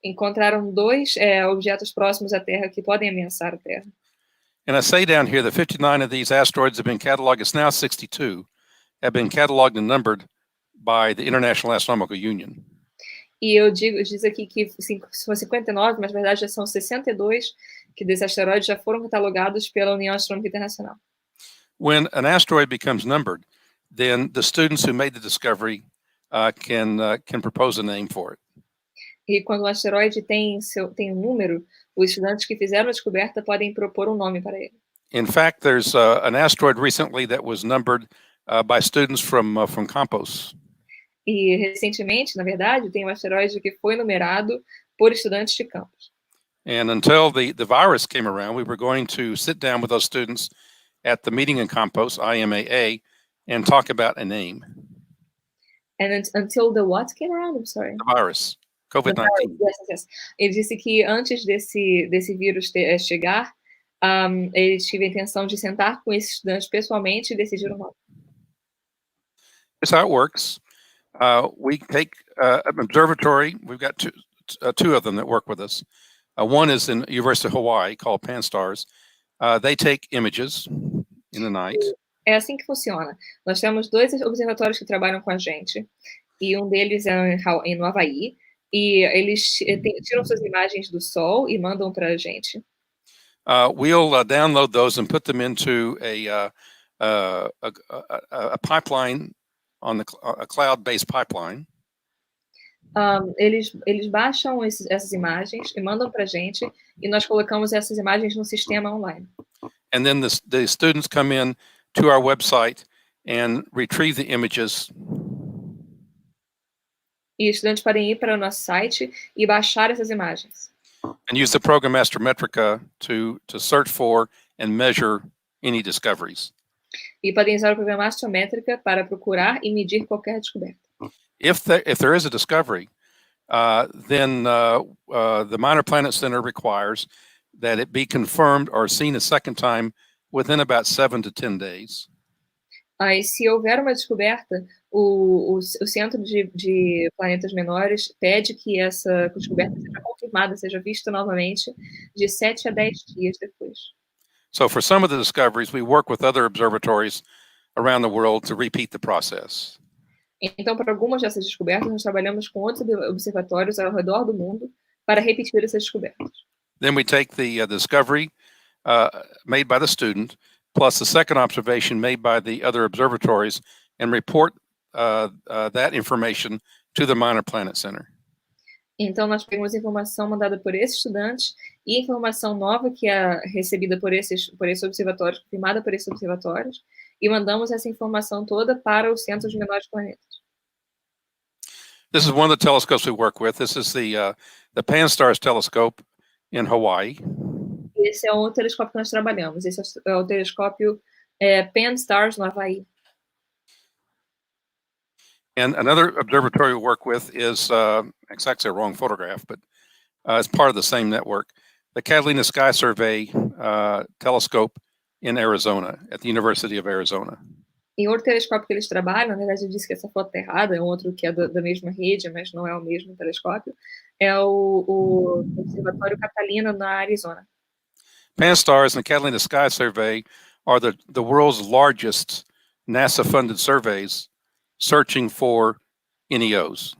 Encontraram 2 objetos próximos à Terra que podem ameaçar a Terra. And I say down here that 59 of these asteroids have been cataloged. It's now 62, have been cataloged and numbered by the International Astronomical Union. E eu diz aqui que são 59, mas na verdade já são 62 que desses asteroides já foram catalogados pela União Astronômica Internacional. When an asteroid becomes numbered, then the students who made the discovery can propose a name for it. E quando um asteroide tem um número, os estudantes que fizeram a descoberta podem propor um nome para ele. In fact, there's an asteroid recently that was numbered by students from Campos. E recentemente, na verdade, tem um asteroide que foi numerado por estudantes de campus. And until the virus came around, we were going to sit down with those students at the meeting in Campos, IMAA, and talk about a name. And until the what came around? I'm sorry. The virus, COVID-19. Yes. Ele disse que antes desse vírus chegar, eles tiveram a intenção de sentar com esses estudantes pessoalmente e decidir o nome. Here's how it works. We take an observatory. We've got two of them that work with us. One is in University of Hawaii called Pan-STARRS. They take images in the night. É assim que funciona. Nós temos 2 observatórios que trabalham com a gente, e um deles é no Havaí, e eles tiram suas imagens do Sol e mandam para a gente. We'll download those and put them into a pipeline on a cloud-based pipeline. Eles baixam essas imagens e mandam para a gente, e nós colocamos essas imagens no sistema online. And then the students come in to our website and retrieve the images. E estudantes podem ir para o nosso site e baixar essas imagens. And use the Programa Astrometrica to search for and measure any discoveries. E podem usar o programa Astrométrica para procurar e medir qualquer descoberta. If there is a discovery, then the Minor Planet Center requires that it be confirmed or seen a second time within about 7 to 10 days. E se houver uma descoberta, o Centro de Planetas Menores pede que essa descoberta seja confirmada, seja vista novamente, de 7 a 10 dias depois. So for some of the discoveries, we work with other observatories around the world to repeat the process. Então, para algumas dessas descobertas, nós trabalhamos com outros observatórios ao redor do mundo para repetir essas descobertas. Then we take the discovery made by the student, plus the second observation made by the other observatories, and report that information to the Minor Planet Center. Então, nós pegamos informação mandada por esses estudantes e informação nova que é recebida por esses observatórios, confirmada por esses observatórios, e mandamos essa informação toda para o Centro de Menores Planetas. This is one of the telescopes we work with. This is the Pan-STARRS telescope in Hawaii. Esse é um telescópio que nós trabalhamos. Esse é o telescópio Pan-STARRS no Havaí. And another observatory we work with is, it's actually a wrong photograph, but it's part of the same network, the Catalina Sky Survey telescope in Arizona, at the University of Arizona. E outro telescópio que eles trabalham, na verdade eu disse que essa foto está errada, é um outro que é da mesma rede, mas não é o mesmo telescópio, é o Observatório Catalina na Arizona. Pan-STARRS and the Catalina Sky Survey are the world's largest NASA-funded surveys searching for NEOs.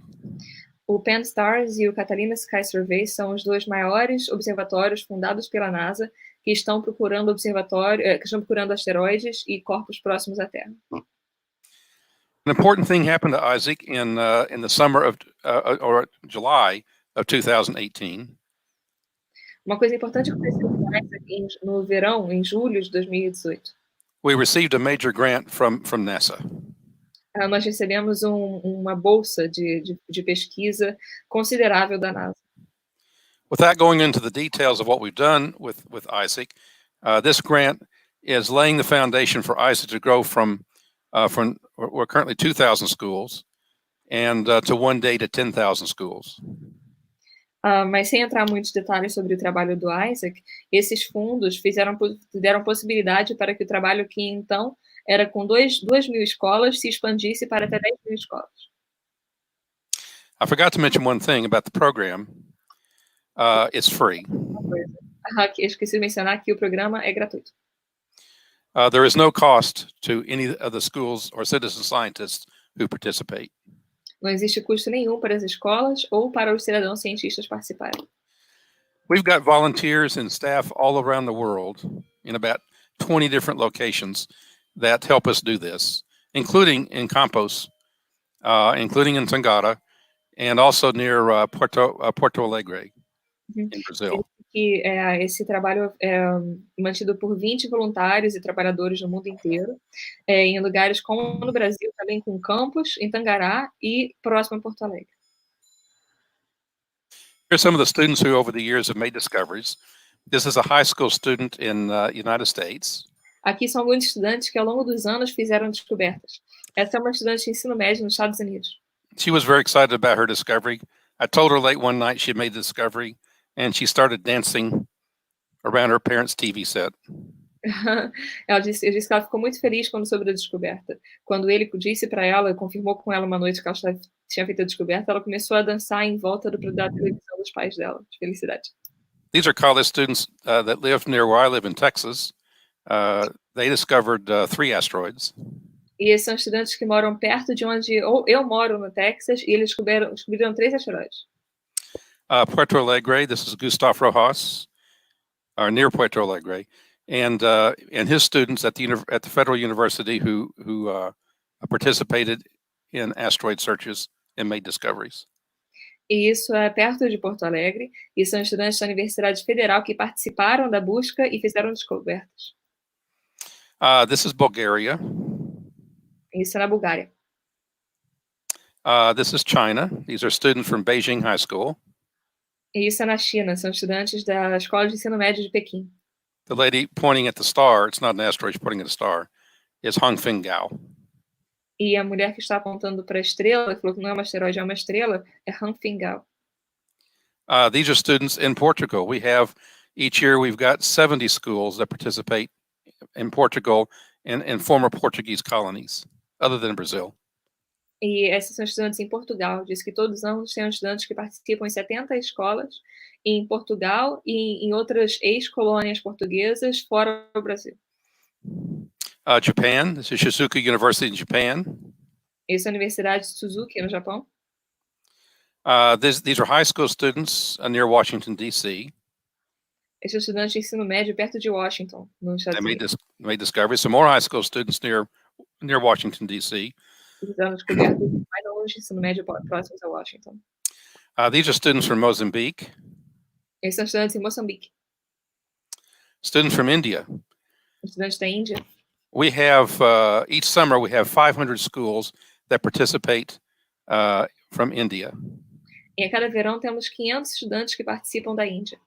O Pan-STARRS e o Catalina Sky Survey são os 2 maiores observatórios fundados pela NASA que estão procurando asteroides e corpos próximos à Terra. An important thing happened to Isaac in the summer of or July of 2018. Uma coisa importante aconteceu com Isaac no verão, em julho de 2018. We received a major grant from NASA. Nós recebemos uma bolsa de pesquisa considerável da NASA. Without going into the details of what we've done with Isaac, this grant is laying the foundation for Isaac to grow from we're currently 2,000 schools and to one day to 10,000 schools. Mas sem entrar em muitos detalhes sobre o trabalho do Isaac, esses fundos deram possibilidade para que o trabalho que então era com 2.000 escolas se expandisse para até 10.000 escolas. I forgot to mention one thing about the program. It's free. Eu esqueci de mencionar que o programa é gratuito. There is no cost to any of the schools or citizen scientists who participate. Não existe custo nenhum para as escolas ou para os cidadãos cientistas participarem. We've got volunteers and staff all around the world in about 20 different locations that help us do this, including in Campos, including in Tangata, and also near Porto Alegre in Brazil. Que esse trabalho é mantido por 20 voluntários e trabalhadores no mundo inteiro, em lugares como no Brasil, também com Campos, em Tangará e próximo a Porto Alegre. Here's some of the students who over the years have made discoveries. This is a high school student in United States. Aqui são alguns estudantes que ao longo dos anos fizeram descobertas. Essa é uma estudante de ensino médio nos Estados Unidos. She was very excited about her discovery. I told her late one night she had made the discovery, and she started dancing around her parents' TV set. Eu disse que ela ficou muito feliz quando soube da descoberta. Quando ele disse para ela, confirmou com ela uma noite que ela tinha feito a descoberta, ela começou a dançar em volta da televisão dos pais dela, de felicidade. These are college students that live near where I live in Texas. They discovered 3 asteroids. E esses são estudantes que moram perto de onde eu moro, no Texas, e eles descobriram 3 asteroides. Puerto Alegre, this is Gustavo Rojas, near Puerto Alegre, and his students at the Federal University who participated in asteroid searches and made discoveries. E isso é perto de Porto Alegre, e são estudantes da Universidade Federal que participaram da busca e fizeram descobertas. This is Bulgaria. Isso é na Bulgária. This is China. These are students from Beijing High School. E isso é na China, são estudantes da Escola de Ensino Médio de Pequim. The lady pointing at the star, it's not an asteroid, she's pointing at a star, is Hongfeng Gao. E a mulher que está apontando para a estrela, falou que não é uma asteroide, é uma estrela, é Hongfeng Gao. These are students in Portugal. Each year we've got 70 schools that participate in Portugal and former Portuguese colonies, other than Brazil. E esses são estudantes em Portugal. Diz que todos os anos tem estudantes que participam em 70 escolas em Portugal e em outras ex-colônias portuguesas fora do Brasil. Japan, this is Shizuoka University in Japan. Essa é a Universidade de Suzuki, no Japão. These are high school students near Washington, D.C. Esses estudantes de ensino médio perto de Washington, nos Estados Unidos. Made discoveries. Some more high school students near Washington, D.C. Fizeram descobertas mais longe de ensino médio próximos a Washington. These are students from Mozambique. Esses são estudantes em Moçambique. Students from India. Estudantes da Índia. We have, each summer, we have 500 schools that participate from India. E a cada verão temos 500 estudantes que participam da Índia.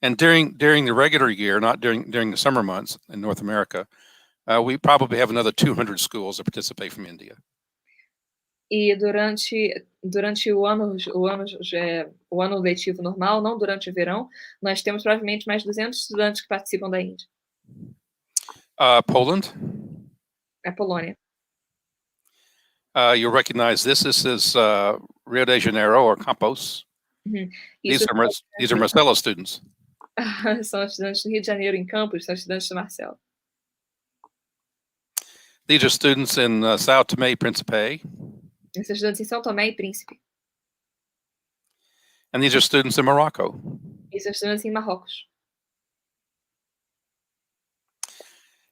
And during the regular year, not during the summer months in North America, we probably have another 200 schools that participate from India. E durante o ano letivo normal, não durante o verão, nós temos provavelmente mais 200 estudantes que participam da Índia. Poland. A Polônia. You'll recognize this. This is Rio de Janeiro or Campos. These are Marcelo students. São estudantes do Rio de Janeiro em Campos, são estudantes do Marcelo. These are students in São Tomé e Príncipe. Esses estudantes em São Tomé e Príncipe. And these are students in Morocco. Esses estudantes em Marrocos.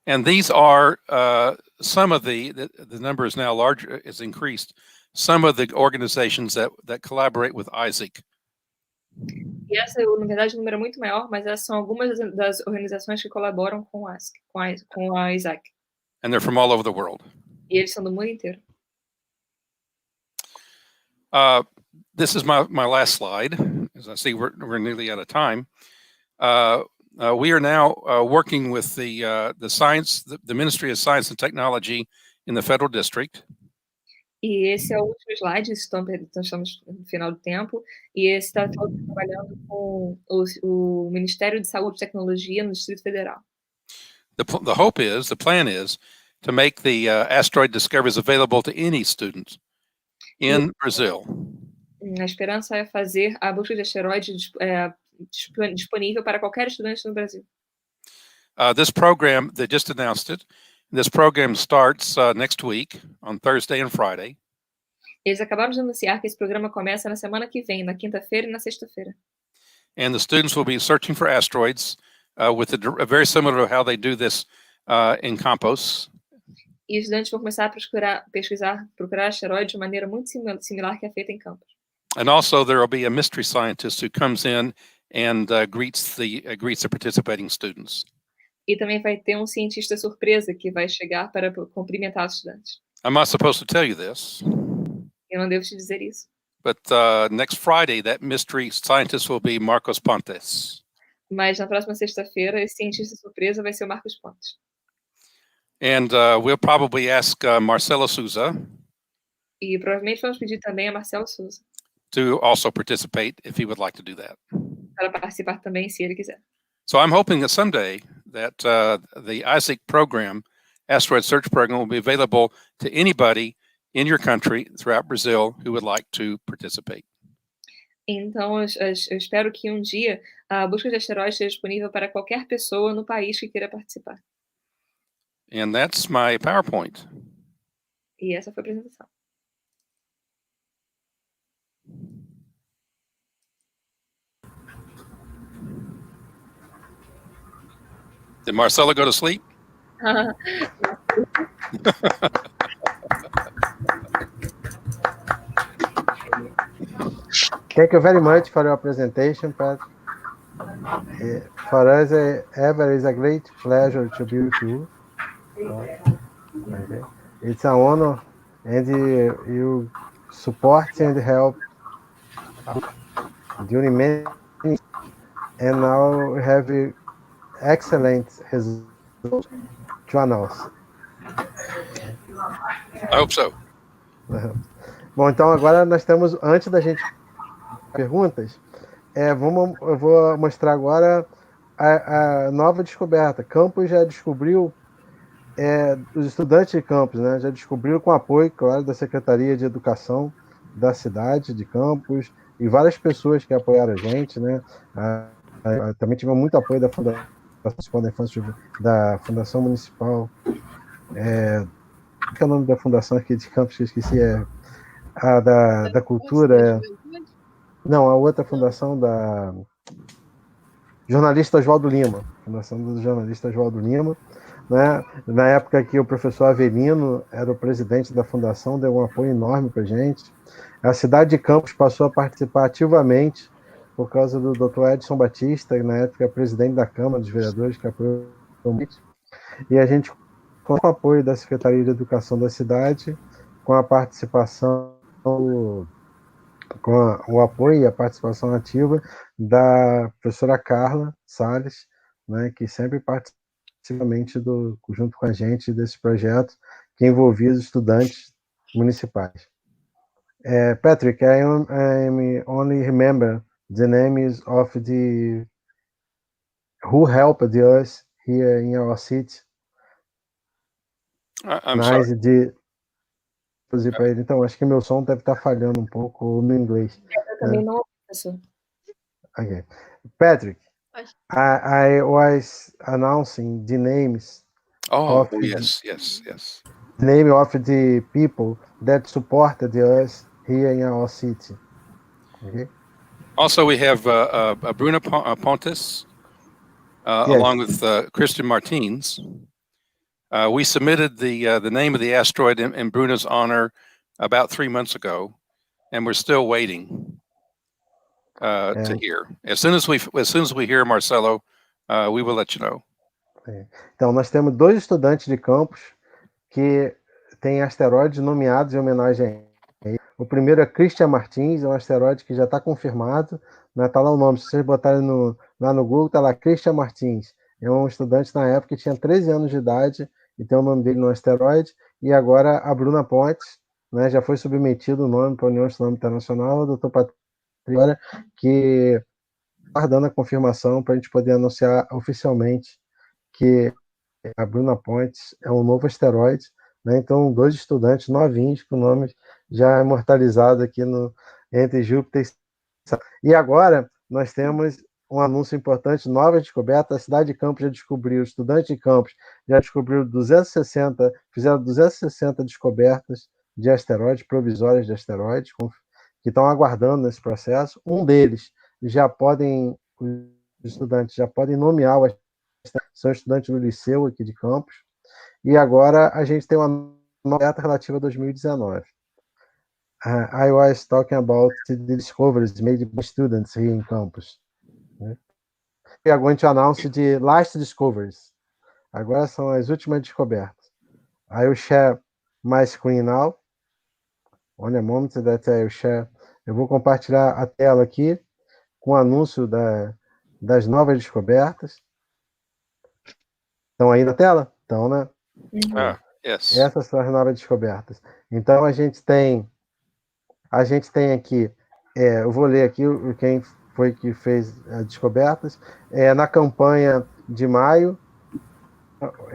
And these are some of the number is now larger, is increased. Some of the organizations that collaborate with IASC. E essa, na verdade, o número é muito maior, mas essas são algumas das organizações que colaboram com a IASC. And they're from all over the world. E eles são do mundo inteiro. This is my last slide. As I see, we're nearly out of time. We are now working with the Ministry of Science and Technology in the Federal District. E esse é o último slide, estamos no final do tempo, e esse está trabalhando com o Ministério de Saúde e Tecnologia no Distrito Federal. The plan is to make the asteroid discoveries available to any student in Brazil. A esperança é fazer a busca de asteroides disponível para qualquer estudante no Brasil. This program, they just announced it. This program starts next week on Thursday and Friday. Eles acabaram de anunciar que esse programa começa na semana que vem, na quinta-feira e na sexta-feira. And the students will be searching for asteroids very similar to how they do this in Campos. E os estudantes vão começar a procurar asteroides de maneira muito similar que é feita em Campos. And also there will be a mystery scientist who comes in and greets the participating students. E também vai ter um cientista surpresa que vai chegar para cumprimentar os estudantes. I'm not supposed to tell you this. Eu não devo te dizer isso. But next Friday, that mystery scientist will be Marcos Pontes. Mas na próxima sexta-feira, esse cientista surpresa vai ser o Marcos Pontes. And we'll probably ask Marcelo Souza E provavelmente vamos pedir também a Marcelo Souza to also participate if he would like to do that. para participar também, se ele quiser. So I'm hoping that someday that the IASC program, Asteroid Search Program, will be available to anybody in your country throughout Brazil who would like to participate. Então, eu espero que um dia a busca de asteroides esteja disponível para qualquer pessoa no país que queira participar. And that's my PowerPoint. E essa foi a apresentação. Did Marcelo go to sleep? Thank you very much for your presentation, Pat. For us, ever is a great pleasure to be with you. Okay. It's an honor, and you support and help during many, and now we have excellent results to announce. I hope so. Bom, então agora nós temos, antes da gente perguntas, eu vou mostrar agora a nova descoberta. Campos já descobriu, os estudantes de Campos, né, já descobriram com apoio, claro, da Secretaria de Educação da cidade de Campos e várias pessoas que apoiaram a gente, né. Também tivemos muito apoio da Fundação Municipal. Qual é o nome da fundação aqui de Campos que eu esqueci? A da Cultura. Não, a outra fundação da jornalista Oswaldo Lima, Fundação do jornalista Oswaldo Lima, né? Na época que o professor Avelino era o presidente da fundação, deu um apoio enorme para a gente. A cidade de Campos passou a participar ativamente por causa do Dr. Edson Batista, na época presidente da Câmara dos Vereadores, que apoiou muito. E a gente, com o apoio da Secretaria de Educação da cidade, com a participação, com o apoio e a participação ativa da professora Carla Salles, né, que sempre participa junto com a gente desse projeto que envolvia os estudantes municipais. Patrick, I only remember the names of the who helped us here in our city. I'm sorry. Então, acho que meu som deve estar falhando um pouco no inglês. Eu também não, professor. Okay. Patrick, I was announcing the names. Oh, yes. The name of the people that supported us here in our city. Okay. Also, we have Bruna Pontes, Yes. along with Christian Martins. We submitted the name of the asteroid in Bruna's honor about 3 months ago, and we're still waiting to hear. As soon as we hear, Marcelo, we will let you know. Então, nós temos 2 estudantes de Campos que têm asteroides nomeados em homenagem a ele. O primeiro é Christian Martins, é um asteroide que já está confirmado, né? Tá lá o nome, se vocês botarem lá no Google, tá lá Christian Martins. É um estudante na época que tinha 13 anos de idade e tem o nome dele no asteroide. E agora a Bruna Pontes, né, já foi submetido o nome para a União Astronômica Internacional, o Dr. Patrícia, que está aguardando a confirmação para a gente poder anunciar oficialmente que a Bruna Pontes é um novo asteroide, né? Então, 2 estudantes novinhos com nomes já imortalizados aqui entre Júpiter e Saturno. E agora nós temos um anúncio importante, nova descoberta, a cidade de Campos já descobriu, estudantes de Campos já descobriu 260, fizeram 260 descobertas de asteroides, provisórias de asteroides, que estão aguardando nesse processo. Um deles os estudantes já podem nomear o asteroide, são estudantes do liceu aqui de Campos, e agora a gente tem uma nova relativa a 2019. I was talking about the discoveries made by students here in campus. We are going to announce the last discoveries. Agora são as últimas descobertas. I will share my screen now. On a moment that I will share. Eu vou compartilhar a tela aqui com o anúncio das novas descobertas. Estão aí na tela? Estão, né? Yes. Essas são as novas descobertas. Então a gente tem aqui, eu vou ler aqui quem foi que fez as descobertas. Na campanha de maio,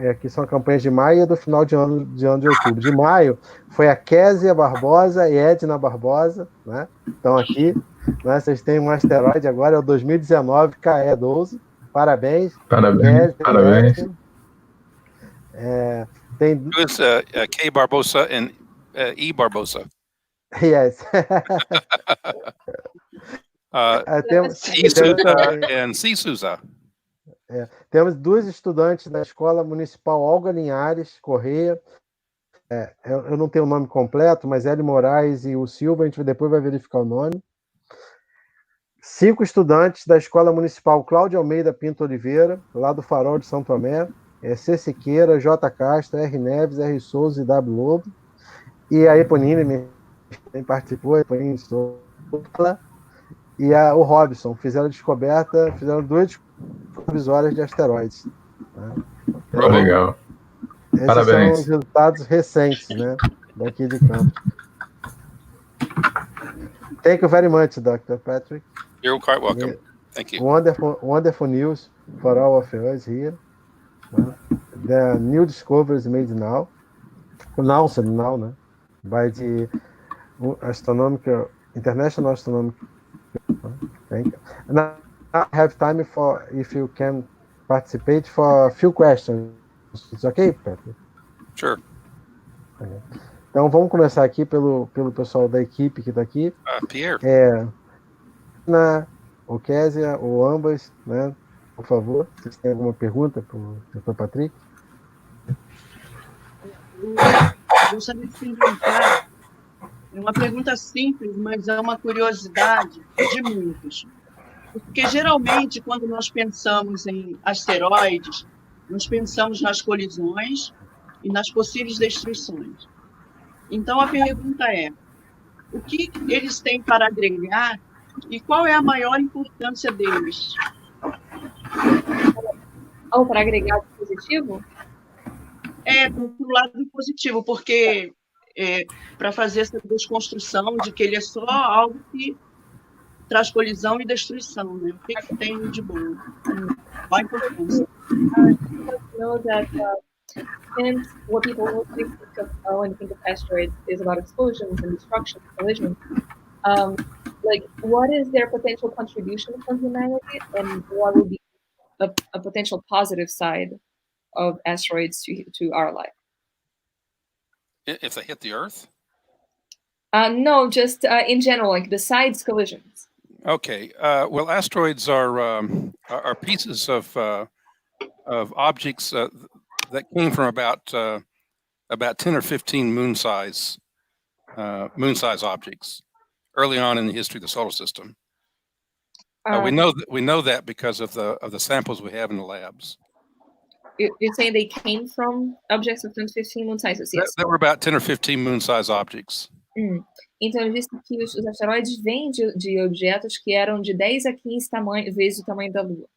aqui são campanhas de maio e do final de ano de outubro. De maio foi a Késia Barbosa e Edna Barbosa, né? Então aqui, né, vocês têm um asteroide agora, é o 2019 KE12. Parabéns. Parabéns. Késia, Parabéns. Tem K. Barbosa and E. Barbosa. Yes. Temos E. Souza and C. Souza. Temos duas estudantes da Escola Municipal Olga Linhares Correia. Eu não tenho o nome completo, mas Eli Moraes e o Silva, a gente depois vai verificar o nome. 5 estudantes da Escola Municipal Cláudio Almeida Pinto Oliveira, lá do Farol de São Tomé. C. Siqueira, J. Castro, R. Neves, R. Souza e W. Lobo. E a Eponine participou, a Eponine Souza. E o Robson fizeram fizeram 2 provisórias de asteroides. Né? Legal. Esses Parabéns. são os resultados recentes, né, daqui de Campos. Thank you very much, Dr. Patrick. You're quite welcome. Thank you. Wonderful news for all of us here. The new discoveries made now, announced now, né, by the International Astronomical. Thank you. Now I have time for, if you can participate, for a few questions. It's okay, Patrick? Sure. Então vamos começar aqui pelo pessoal da equipe que está aqui. Pierre. O Késia, ou ambas, né? Por favor, vocês têm alguma pergunta para o Dr. Patrick? Gostaria de perguntar, é uma pergunta simples, mas é uma curiosidade de muitos. Porque, geralmente, quando nós pensamos em asteroides, nós pensamos nas colisões e nas possíveis destruições. Então, a pergunta é, o que eles têm para agregar e qual é a maior importância deles? Ou para agregar positivo? Para o lado positivo, porque para fazer essa desconstrução de que ele é só algo que traz colisão e destruição, né? O que tem de bom? Qual a importância? Know that since what people think of when you think of asteroids is about explosions and destruction, collisions, like what is their potential contribution from humanity, and what would be a potential positive side of asteroids to our life? If they hit the Earth? No, just in general, like besides collisions. Okay. Well, asteroids are pieces of objects that came from about 10 or 15 moon-size objects early on in the history of the solar system. We know that because of the samples we have in the labs. You're saying they came from objects of 10 to 15 moon sizes? Yes. That were about 10 or 15 moon-size objects. Então, eu disse que os asteroides vêm de objetos que eram de 10 a 15 vezes o tamanho da Lua.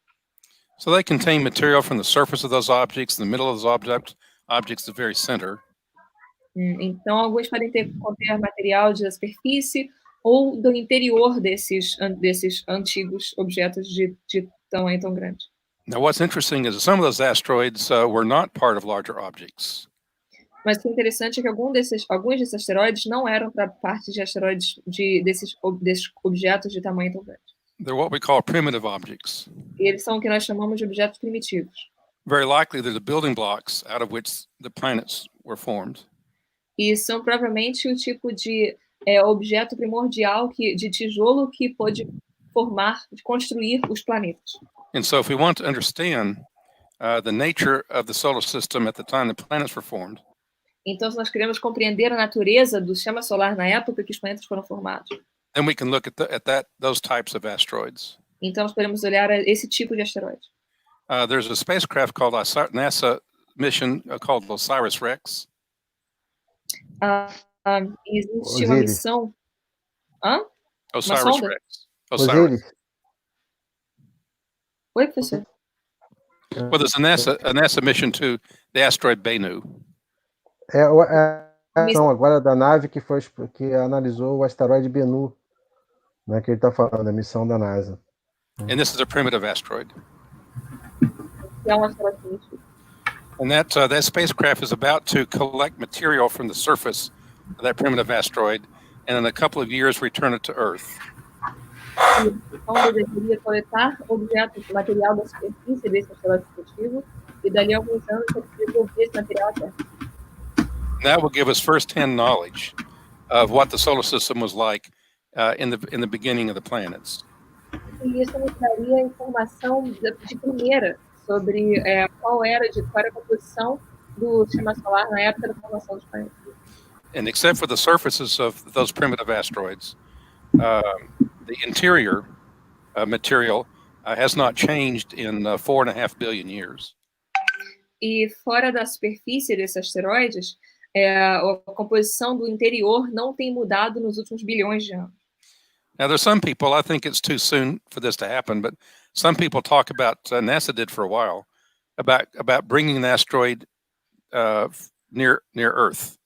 So they contain material from the surface of those objects, the middle of those objects, the very center. Então, alguns podem conter material da superfície ou do interior desses antigos objetos de tamanho tão grande. Now, what's interesting is that some of those asteroids were not part of larger objects. Mas o que é interessante é que alguns desses asteroides não eram parte de asteroides desses objetos de tamanho tão grande. They're what we call primitive objects. E eles são o que nós chamamos de objetos primitivos. Very likely they're the building blocks out of which the planets were formed. E são provavelmente o tipo de objeto primordial de tijolo que pode formar, de construir os planetas. And so if we want to understand the nature of the solar system at the time the planets were formed, então, se nós queremos compreender a natureza do sistema solar na época que os planetas foram formados, then we can look at those types of asteroids. então nós podemos olhar esse tipo de asteroide. There's a spacecraft called NASA mission called OSIRIS-REx. Existe uma missão. Hã? OSIRIS-REx. Osiris. Oi, professor. Well, there's a NASA mission to the asteroid Bennu. É a missão agora da nave que analisou o asteroide Bennu, né, que ele está falando, a missão da NASA. And this is a primitive asteroid. É um asteroide primitivo. And that spacecraft is about to collect material from the surface of that primitive asteroid, and in a couple of years return it to Earth. Então, ele deveria coletar material da superfície desse asteroide primitivo, e dali a alguns anos ele devolver esse material à Terra. That will give us first-hand knowledge of what the solar system was like in the beginning of the planets. E isso nos daria informação de primeira sobre qual era a composição do sistema solar na época da formação dos planetas. And except for the surfaces of those primitive asteroids, the interior material has not changed in 4.5 billion years. E fora da superfície desses asteroides, a composição do interior não tem mudado nos últimos bilhões de anos. Now, there's some people, I think it's too soon for this to happen, but some people talk about, NASA did for a while, about bringing an asteroid near Earth.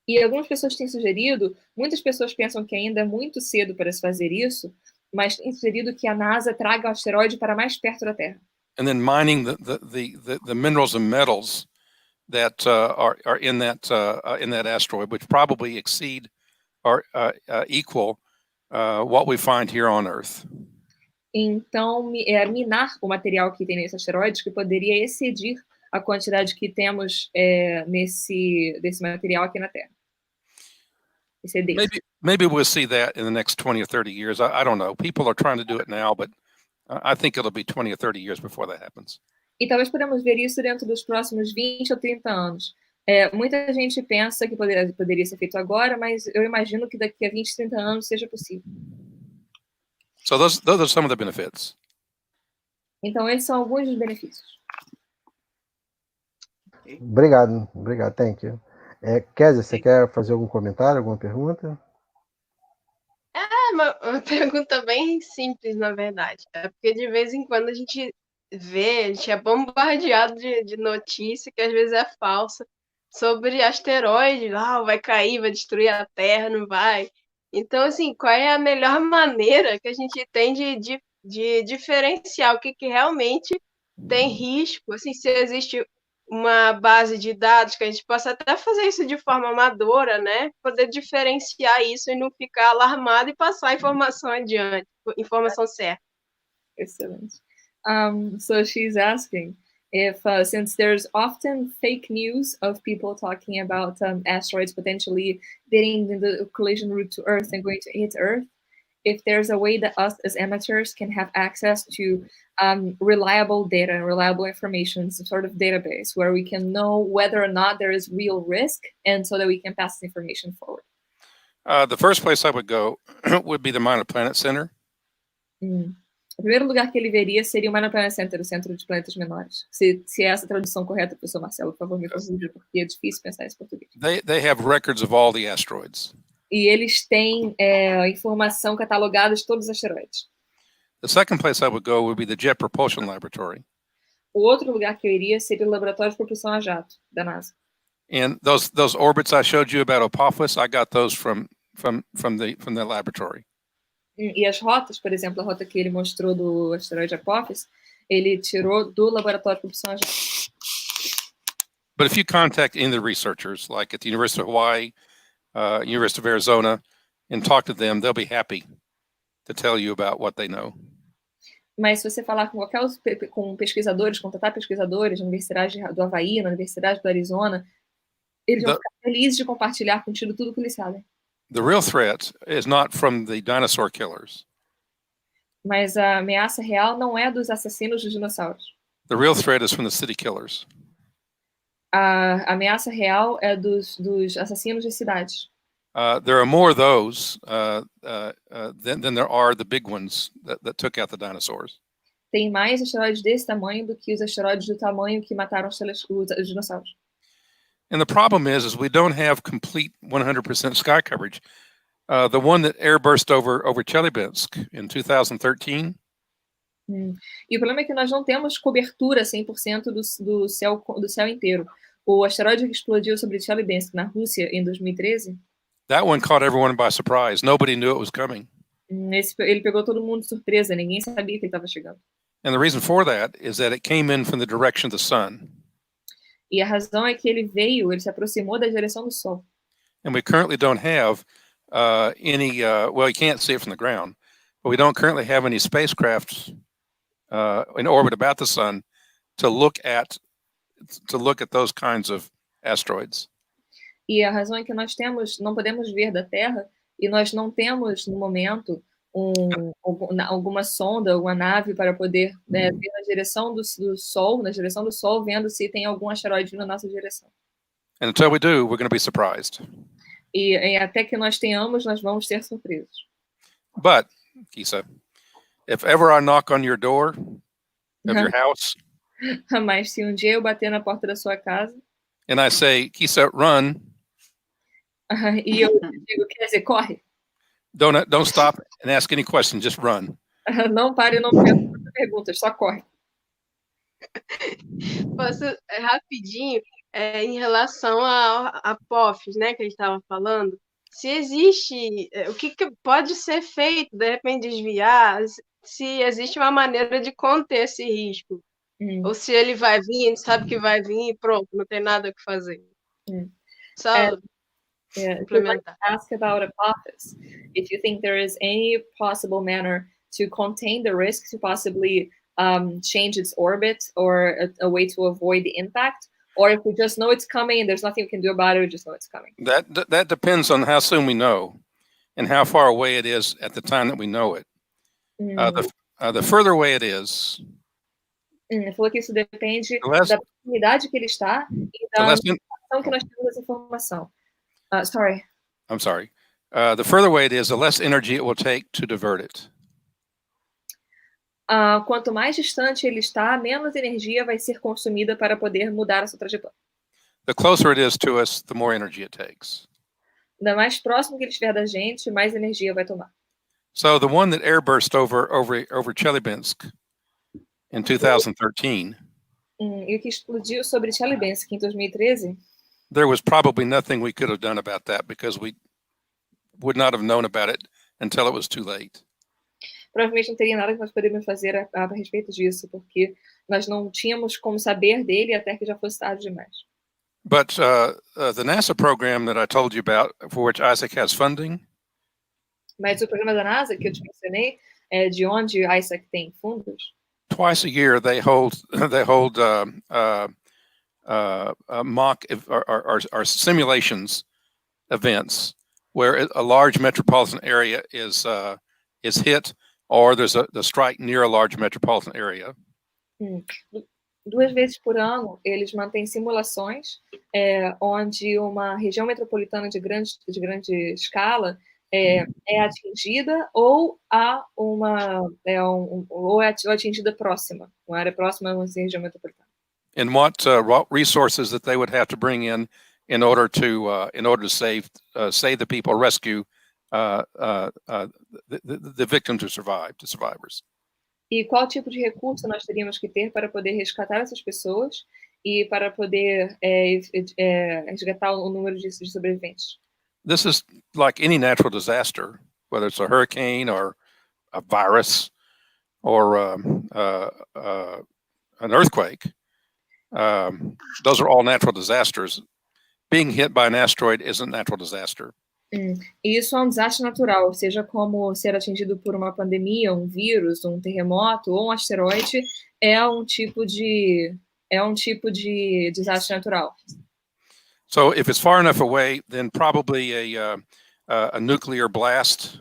E algumas pessoas têm sugerido, muitas pessoas pensam que ainda é muito cedo para se fazer isso, mas têm sugerido que a NASA traga o asteroide para mais perto da Terra. And then mining the minerals and metals that are in that asteroid, which probably exceed or equal what we find here on Earth. Então, minar o material que tem nesse asteroide, que poderia excedir a quantidade que temos desse material aqui na Terra. Maybe we'll see that in the next 20 or 30 years. I don't know. People are trying to do it now, but I think it'll be 20 or 30 years before that happens. E talvez podemos ver isso dentro dos próximos 20 ou 30 anos. Muita gente pensa que poderia ser feito agora, mas eu imagino que daqui a 20, 30 anos seja possível. So those are some of the benefits. Então, esses são alguns dos benefícios. Obrigado, thank you. Kézia, você quer fazer algum comentário, alguma pergunta? Uma pergunta bem simples, na verdade. Porque de vez em quando a gente é bombardeado de notícia que às vezes é falsa, sobre asteroide, vai cair, vai destruir a Terra, não vai. Então, assim, qual é a melhor maneira que a gente tem de diferenciar o que realmente tem risco? Assim, se existe uma base de dados que a gente possa até fazer isso de forma amadora, né? Poder diferenciar isso e não ficar alarmado e passar a informação adiante, informação certa. Excellent. So she's asking if, since there's often fake news of people talking about asteroids potentially getting in the collision route to Earth and going to hit Earth, if there's a way that us as amateurs can have access to reliable data and reliable information, some sort of database where we can know whether or not there is real risk, and so that we can pass the information forward. The first place I would go would be the Minor Planet Center. O primeiro lugar que ele veria seria o Minor Planet Center, o Centro de Planetas Menores. Se é essa a tradução correta, professor Marcelo, por favor, me corrija, porque é difícil pensar isso em português. They have records of all the asteroids. E eles têm informação catalogada de todos os asteroides. The second place I would go would be the Jet Propulsion Laboratory. O outro lugar que eu iria seria o Laboratório de Propulsão a Jato, da NASA. And those orbits I showed you about Apophis, I got those from the laboratory. E as rotas, por exemplo, a rota que ele mostrou do asteroide Apophis, ele tirou do Laboratório de Propulsão a Jato. But if you contact any of the researchers, like at the University of Hawaii, University of Arizona, and talk to them, they'll be happy to tell you about what they know. Mas se você falar com pesquisadores, contratar pesquisadores na Universidade do Havaí, na Universidade do Arizona, eles vão ficar felizes de compartilhar contigo tudo que eles sabem. The real threat is not from the dinosaur killers. Mas a ameaça real não é dos assassinos dos dinossauros. The real threat is from the city killers. A ameaça real é dos assassinos de cidades. There are more of those than there are the big ones that took out the dinosaurs. Tem mais asteroides desse tamanho do que os asteroides do tamanho que mataram os dinossauros. And the problem is we don't have complete 100% sky coverage. The one that airburst over Chelyabinsk in 2013. E o problema é que nós não temos cobertura 100% do céu inteiro. O asteroide que explodiu sobre Chelyabinsk, na Rússia, em 2013. That one caught everyone by surprise. Nobody knew it was coming. Ele pegou todo mundo de surpresa. Ninguém sabia que ele estava chegando. And the reason for that is that it came in from the direction of the sun. E a razão é que ele se aproximou da direção do Sol. And we currently don't have any, well, you can't see it from the ground, but we don't currently have any spacecraft in orbit about the sun to look at those kinds of asteroids. E a razão é que nós não podemos ver da Terra, e nós não temos, no momento, alguma sonda, alguma nave para poder ver na direção do Sol, vendo se tem algum asteroide na nossa direção. And until we do, we're going to be surprised. E até que nós tenhamos, nós vamos ser surpresos. But, Kisa, if ever I knock on your door of your house, mas se um dia eu bater na porta da sua casa, and I say, Kisa, run, e eu digo, quer dizer, corre. Don't stop and ask any questions, just run. Não pare e não pergunte perguntas, só corre. Posso, rapidinho, em relação a POFs, né, que a gente estava falando, se existe, o que pode ser feito, de repente desviar, se existe uma maneira de conter esse risco. Ou se ele vai vir, a gente sabe que vai vir e pronto, não tem nada o que fazer. Só complementar. Ask about Apophis. If you think there is any possible manner to contain the risk, to possibly change its orbit, or a way to avoid the impact, or if we just know it's coming and there's nothing we can do about it, we just know it's coming. That depends on how soon we know and how far away it is at the time that we know it. The further away it is, Ele falou que isso depende da proximidade que ele está e da informação que nós temos dessa informação. Sorry. I'm sorry. The further away it is, the less energy it will take to divert it. Quanto mais distante ele está, menos energia vai ser consumida para poder mudar a sua trajetória. The closer it is to us, the more energy it takes. Da mais próximo que ele estiver da gente, mais energia vai tomar. So the one that airburst over Chelyabinsk in 2013. E o que explodiu sobre Chelyabinsk em 2013? There was probably nothing we could have done about that because we would not have known about it until it was too late. Provavelmente não teria nada que nós poderíamos fazer a respeito disso, porque nós não tínhamos como saber dele até que já fosse tarde demais. But the NASA program that I told you about, for which IASC has funding, mas o programa da NASA que eu te mencionei, de onde o IASC tem fundos, twice a year they hold mock or simulations events where a large metropolitan area is hit, or there's a strike near a large metropolitan area. 2 vezes por ano eles mantêm simulações onde uma região metropolitana de grande escala é atingida ou há ou é atingida próxima, uma área próxima a uma região metropolitana. And what resources that they would have to bring in order to save the people, rescue the victims who survived, the survivors. E qual tipo de recurso nós teríamos que ter para poder resgatar essas pessoas e para poder resgatar o número de sobreviventes? This is like any natural disaster, whether it's a hurricane or a virus or an earthquake. Those are all natural disasters. Being hit by an asteroid isn't a natural disaster. E isso é um desastre natural, seja como ser atingido por uma pandemia, um vírus, um terremoto ou um asteroide, é um tipo de desastre natural. So if it's far enough away, then probably a nuclear blast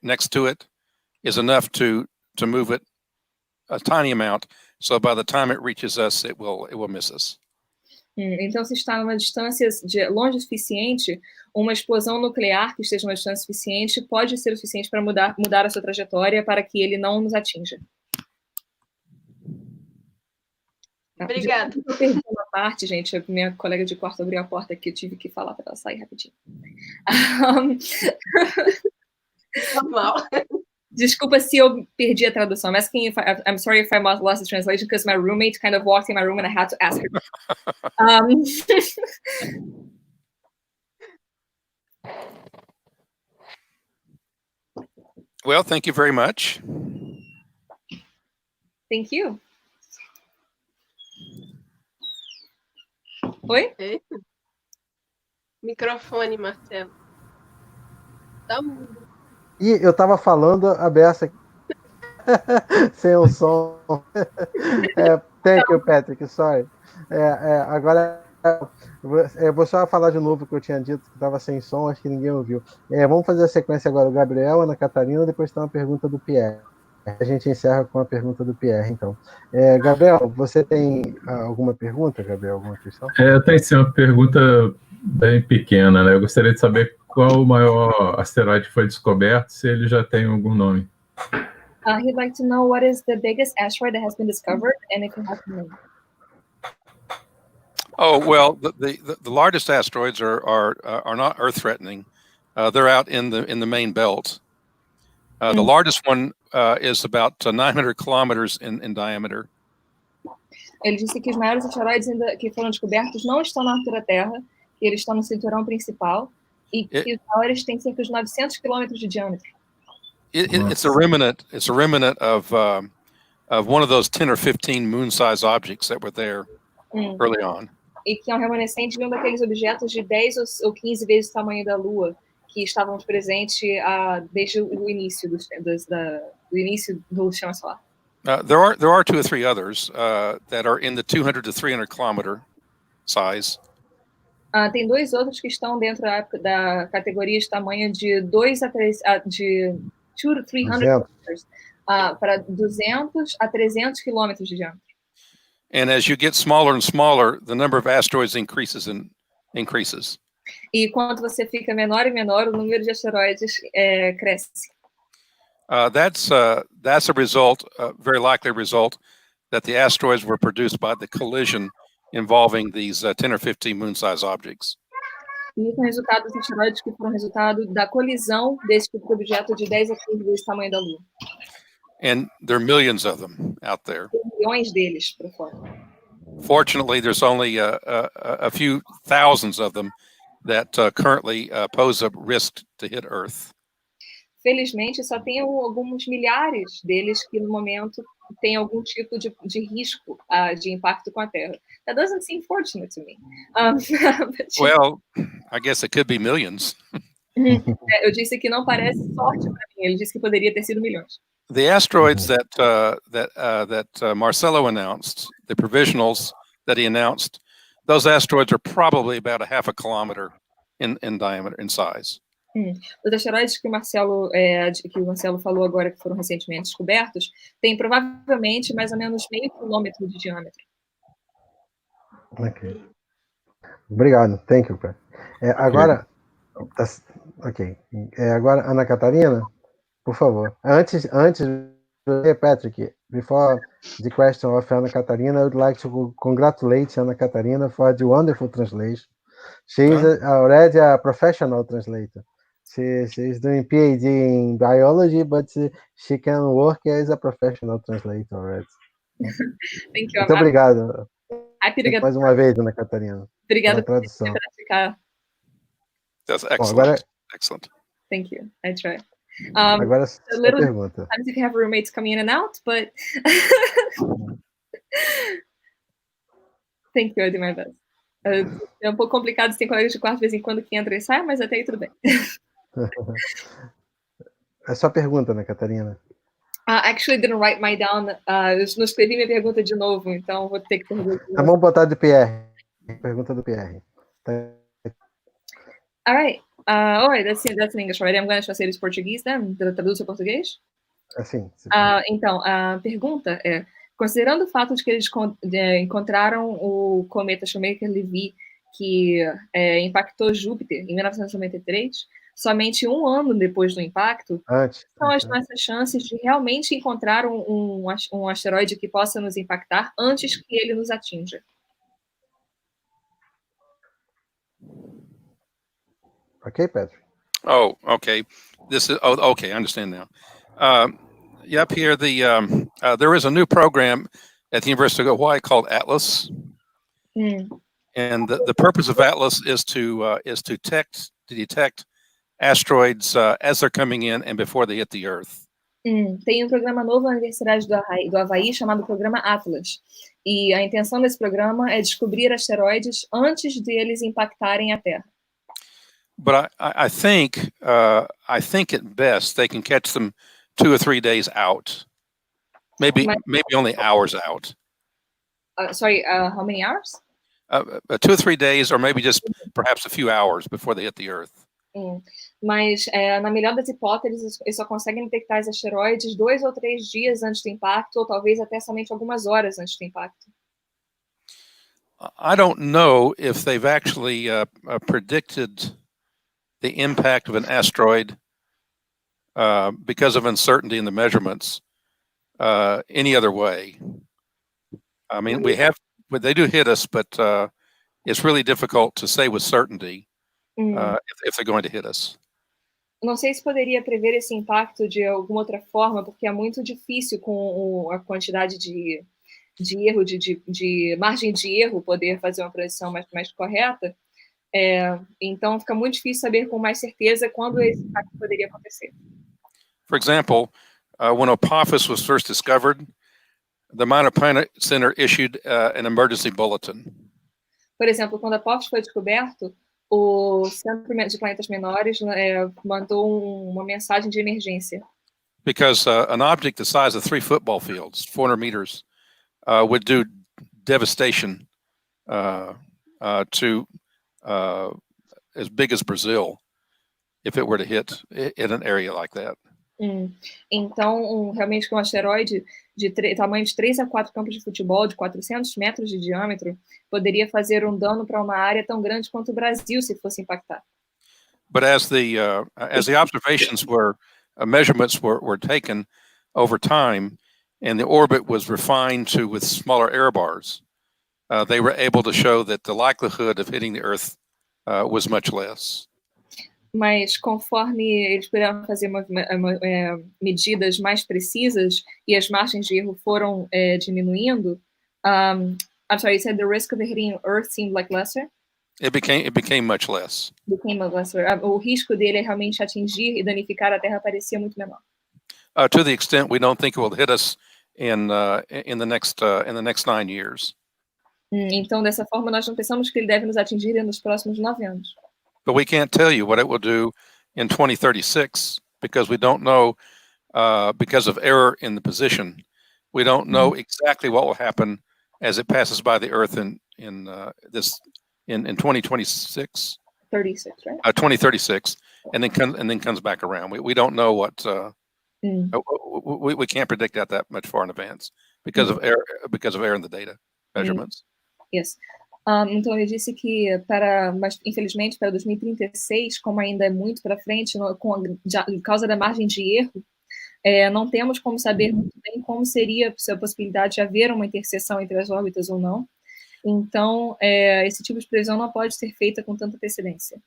next to it is enough to move it a tiny amount. So by the time it reaches us, it will miss us. Então, se está a uma distância longe o suficiente, uma explosão nuclear que esteja a uma distância suficiente pode ser o suficiente para mudar a sua trajetória para que ele não nos atinja. Obrigada. Eu perdi uma parte, gente. A minha colega de quarto abriu a porta aqui, eu tive que falar para ela sair rapidinho. Normal. Desculpa se eu perdi a tradução. I'm sorry if I lost the translation because my roommate kind of walked in my room and I had to ask her. Well, thank you very much. Thank you. Oi? Eita. Microfone, Marcelo. Tá mudo. E eu tava falando a beça sem o som. Thank you, Patrick, sorry. Agora eu vou só falar de novo o que eu tinha dito, que estava sem som, acho que ninguém ouviu. Vamos fazer a sequência agora, o Gabriel, Ana Catarina, depois tem uma pergunta do Pierre. A gente encerra com a pergunta do Pierre, então. Gabriel, você tem alguma pergunta, Gabriel? Alguma questão? Tem sim uma pergunta bem pequena, né? Eu gostaria de saber qual o maior asteroide que foi descoberto, se ele já tem algum nome. He'd like to know what is the biggest asteroid that has been discovered and if it has a name. Oh, well, the largest asteroids are not Earth-threatening. They're out in the main belt. The largest one is about 900 kilometers in diameter. Ele disse que os maiores asteroides que foram descobertos não estão na altura da Terra, que eles estão no cinturão principal e que os maiores têm cerca de 900 quilômetros de diâmetro. It's a remnant. It's a remnant of one of those 10 or 15 moon-sized objects that were there early on. E que é um remanescente de um daqueles objetos de 10 ou 15 vezes o tamanho da Lua, que estavam presentes desde o início do início do sistema solar. There are 2 or 3 others that are in the 200 to 300 kilometer size. Tem 2 outros que estão dentro da categoria de tamanho de 2 a 3 de 200 to 300 kilometers, para 200 a 300 quilômetros de diâmetro. And as you get smaller and smaller, the number of asteroids increases. E quanto você fica menor e menor, o número de asteroides cresce. That's a result, very likely result, that the asteroids were produced by the collision involving these 10 or 15 moon-sized objects. E isso é resultado dos asteroides que foram resultado da colisão desse tipo de objeto de 10 a 15 vezes o tamanho da Lua. And there are millions of them out there. Tem milhões deles por fora. Fortunately, there's only a few thousands of them that currently pose a risk to hit Earth. Felizmente, só tem alguns milhares deles que, no momento, têm algum tipo de risco de impacto com a Terra. That doesn't seem fortunate to me. Well, I guess it could be millions. Eu disse que não parece sorte para mim. Ele disse que poderia ter sido milhões. The asteroids that Marcelo announced, the provisionals that he announced, those asteroids are probably about a half a kilometer in diameter, in size. Os asteroides que o Marcelo falou agora, que foram recentemente descobertos, têm provavelmente mais ou menos meio quilômetro de diâmetro. Ok. Obrigado. Thank you, Pat. Agora, agora, Ana Catarina, por favor. Antes, Patrick, before the question of Ana Catarina, I would like to congratulate Ana Catarina for the wonderful translation. She is already a professional translator. She's doing PhD in biology, but she can work as a professional translator already. Thank you. Muito obrigado. Mais uma vez, Ana Catarina. Obrigada pela tradução. That's excellent. Bom, agora... Excellent. Thank you. I try. Agora a little pergunta. Sometimes you can have roommates coming in and out, but thank you, I do my best. É um pouco complicado, tem colegas de quarto de vez em quando que entra e sai, mas até aí tudo bem. É só pergunta, né, Catarina? Actually, I didn't write mine down. Eu não escrevi minha pergunta de novo, então vou ter que perguntar. Tá, vamos botar do PR. Pergunta do PR. Tá. All right. Alright, that's in English already. I'm going to translate it to Portuguese then. Traduz em português? Assim. Então, a pergunta é, considerando o fato de que eles encontraram o cometa Shoemaker-Levy, que impactou Júpiter em 1993, somente um ano depois do impacto, Antes. são as nossas chances de realmente encontrar um asteroide que possa nos impactar antes que ele nos atinja? Ok, Pedro? Oh, okay. Okay. I understand now. Yep. Here, there is a new program at the University of Hawaii called Atlas, and the purpose of Atlas is to detect asteroids as they're coming in and before they hit the Earth. Tem programa novo na Universidade do Havaí chamado Programa Atlas. E a intenção desse programa é descobrir asteroides antes deles impactarem a Terra. But I think at best they can catch them 2 or 3 days out, maybe only hours out. Sorry, how many hours? 2 or 3 days, or maybe just perhaps a few hours before they hit the Earth. Mas, na melhor das hipóteses, eles só conseguem detectar os asteroides 2 ou 3 dias antes do impacto, ou talvez até somente algumas horas antes do impacto. I don't know if they've actually predicted the impact of an asteroid because of uncertainty in the measurements any other way. I mean, they do hit us, but it's really difficult to say with certainty if they're going to hit us. Não sei se poderia prever esse impacto de alguma outra forma, porque é muito difícil com a quantidade de erro, de margem de erro, poder fazer uma previsão mais correta. Então, fica muito difícil saber com mais certeza quando esse impacto poderia acontecer. For example, when Apophis was first discovered, the Minor Planet Center issued an emergency bulletin. Por exemplo, quando Apophis foi descoberto, o Centro de Planetas Menores mandou uma mensagem de emergência. Because an object the size of 3 football fields, 400 meters, would do devastation to as big as Brazil if it were to hit in an area like that. Então, realmente, um asteroide de tamanho de 3 a 4 campos de futebol, de 400 metros de diâmetro, poderia fazer um dano para uma área tão grande quanto o Brasil se fosse impactar. But as the observations measurements were taken over time, and the orbit was refined with smaller error bars, they were able to show that the likelihood of hitting the Earth was much less. Mas conforme eles puderam fazer medidas mais precisas e as margens de erro foram diminuindo, I'm sorry, you said the risk of hitting Earth seemed like lesser? It became much less. Became lesser. O risco dele realmente atingir e danificar a Terra parecia muito menor. To the extent we don't think it will hit us in the next 9 years. Então, dessa forma, nós não pensamos que ele deve nos atingir nos próximos 9 anos. But we can't tell you what it will do in 2036 because we don't know, because of error in the position. We don't know exactly what will happen as it passes by the Earth in 2026. 36, right? 2036, and then comes back around. We don't know what. We can't predict that much far in advance because of error in the data measurements. Yes. Então, ele disse que, mas infelizmente, para 2036, como ainda é muito para frente, por causa da margem de erro, não temos como saber muito bem como seria a possibilidade de haver uma interseção entre as órbitas ou não. Então, esse tipo de previsão não pode ser feita com tanta antecedência.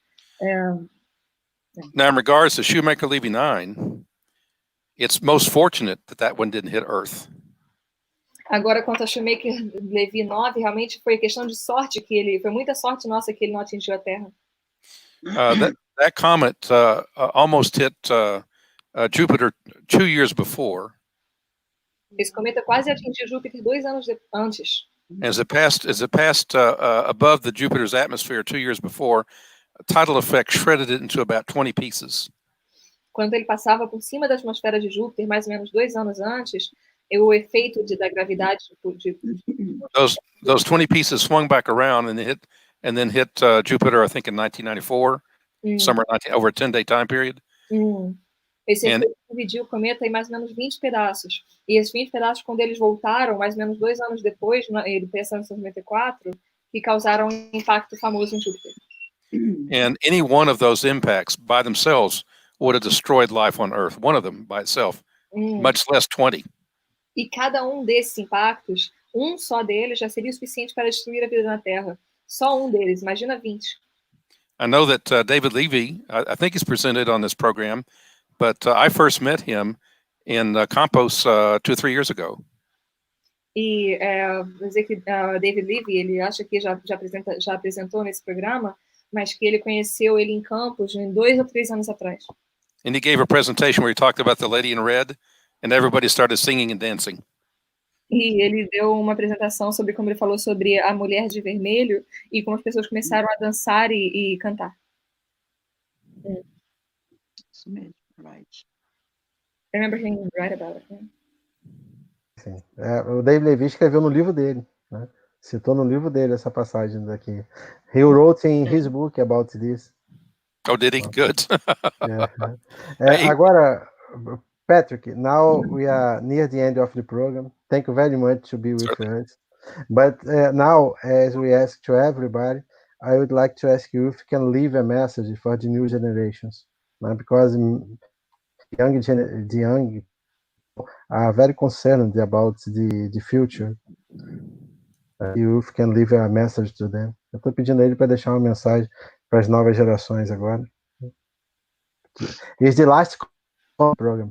Now, in regards to Shoemaker-Levy 9, it's most fortunate that one didn't hit Earth. Agora, quanto a Shoemaker-Levy 9, realmente foi questão de sorte foi muita sorte nossa que ele não atingiu a Terra. That comet almost hit Jupiter 2 years before. Esse cometa quase atingiu Júpiter 2 anos antes. As it passed above the Jupiter's atmosphere 2 years before, tidal effect shredded it into about 20 pieces. Quando ele passava por cima da atmosfera de Júpiter, mais ou menos 2 anos antes, o efeito da gravidade Those 20 pieces swung back around and then hit Jupiter, I think, in 1994, over a 10-day time period. Esse efeito dividiu o cometa em mais ou menos 20 pedaços. E esses 20 pedaços, quando eles voltaram, mais ou menos 2 anos depois, ele pensando em 1994, que causaram um impacto famoso em Júpiter. And any one of those impacts by themselves would have destroyed life on Earth. One of them by itself, much less 20. E cada um desses impactos, um só deles já seria o suficiente para destruir a vida na Terra. Só um deles, imagina 20. I know that David Levy, I think he's presented on this program, but I first met him in Campos 2 or 3 years ago. E vou dizer que David Levy, ele acha que já apresentou nesse programa, mas que ele conheceu ele em Campos em 2 ou 3 anos atrás. And he gave a presentation where he talked about the lady in red, and everybody started singing and dancing. E ele deu uma apresentação sobre como ele falou sobre a mulher de vermelho e como as pessoas começaram a dançar e cantar. Isso mesmo, right. I remember him write about it. Yeah. Sim. O David Levy escreveu no livro dele, né? Citou no livro dele essa passagem daqui. He wrote in his book about this. Oh, did he? Good. Agora, Patrick, now we are near the end of the program. Thank you very much to be with us. But now, as we ask to everybody, I would like to ask you if you can leave a message for the new generations, because the young are very concerned about the future. You can leave a message to them. Eu estou pedindo a ele para deixar uma mensagem para as novas gerações agora. It's the last program.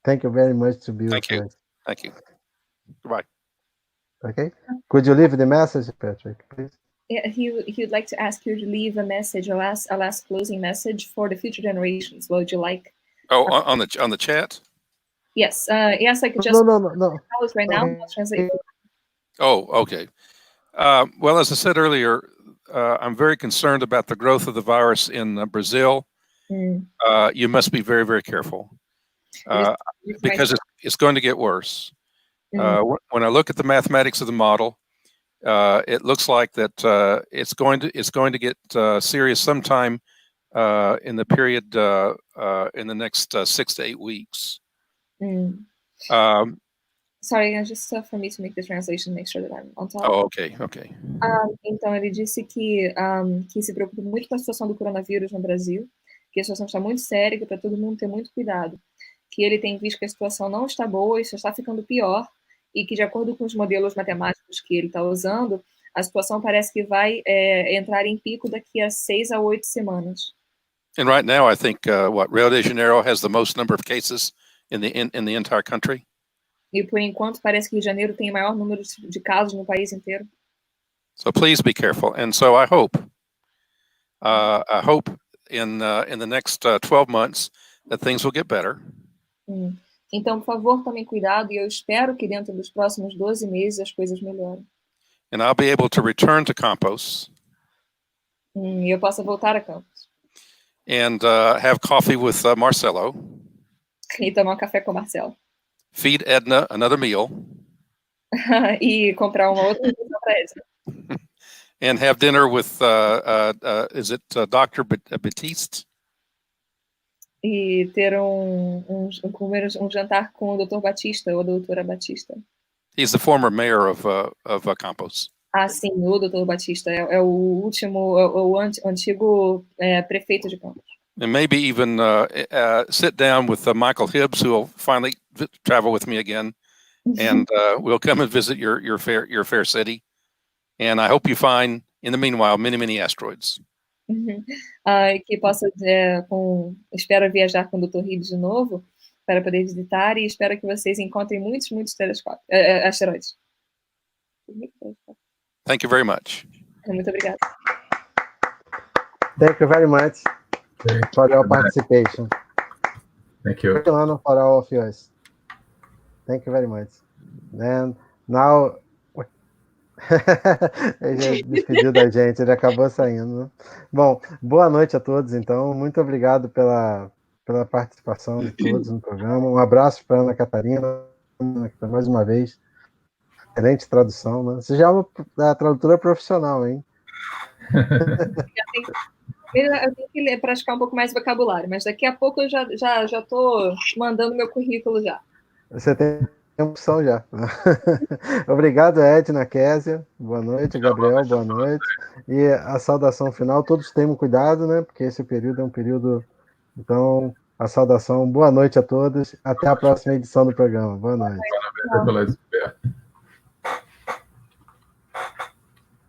Thank you very much to be with us. Thank you. Goodbye. Okay. Could you leave the message, Patrick, please? Yeah, he would like to ask you to leave a message, a last closing message for the future generations. What would you like? Oh, on the chat? Yes. Yes, I could just no. right now. I'll translate. Oh, okay. Well, as I said earlier, I'm very concerned about the growth of the virus in Brazil. You must be very, very careful because it's going to get worse. When I look at the mathematics of the model, it looks like that it's going to get serious sometime in the period in the next 6 to 8 weeks. Sorry, just for me to make the translation, make sure that I'm on top. Oh, okay. Então, ele disse que se preocupa muito com a situação do coronavírus no Brasil, que a situação está muito séria, que para todo mundo ter muito cuidado, que ele tem visto que a situação não está boa e só está ficando pior, e que, de acordo com os modelos matemáticos que ele está usando, a situação parece que vai entrar em pico daqui a 6 a 8 semanas. And right now, I think Rio de Janeiro has the most number of cases in the entire country. E por enquanto parece que Rio de Janeiro tem o maior número de casos no país inteiro. So please be careful. And so I hope in the next 12 months that things will get better. Então, por favor, tomem cuidado e eu espero que dentro dos próximos 12 meses as coisas melhorem. And I'll be able to return to Campos. E eu possa voltar a Campos. And have coffee with Marcelo. E tomar um café com o Marcelo. Feed Edna another meal. E comprar uma outra refeição para Edna. And have dinner with, is it Dr. Batiste? E ter comer um jantar com o Dr. Batista ou a doutora Batista. He's the former mayor of Campos. Sim, o Dr. Batista é o antigo prefeito de Campos. And maybe even sit down with Michael Hibbs, who will finally travel with me again, and we'll come and visit your fair city. And I hope you find, in the meanwhile, many asteroids. Que possa, espero viajar com o Dr. Hibbs de novo para poder visitar e espero que vocês encontrem muitos asteroides. Thank you very much. Muito obrigada. Thank you very much for your participation. Thank you. For all of yours. Thank you very much. And now Ele já despediu da gente, ele acabou saindo, né? Bom, boa noite a todos, então. Muito obrigado pela participação de todos no programa. Um abraço para Ana Catarina, mais uma vez. Excelente tradução, né? Você já é uma tradutora profissional, hein? Eu tenho que praticar um pouco mais de vocabulário, mas daqui a pouco eu já estou mandando meu currículo já. Você tem opção já. Obrigado, Edna, Késia. Boa noite, Gabriel, boa noite. E a saudação final, todos tenham cuidado, né? Porque esse período é um período. Então, a saudação, boa noite a todos. Até a próxima edição do programa. Boa noite. Parabéns pela descoberta.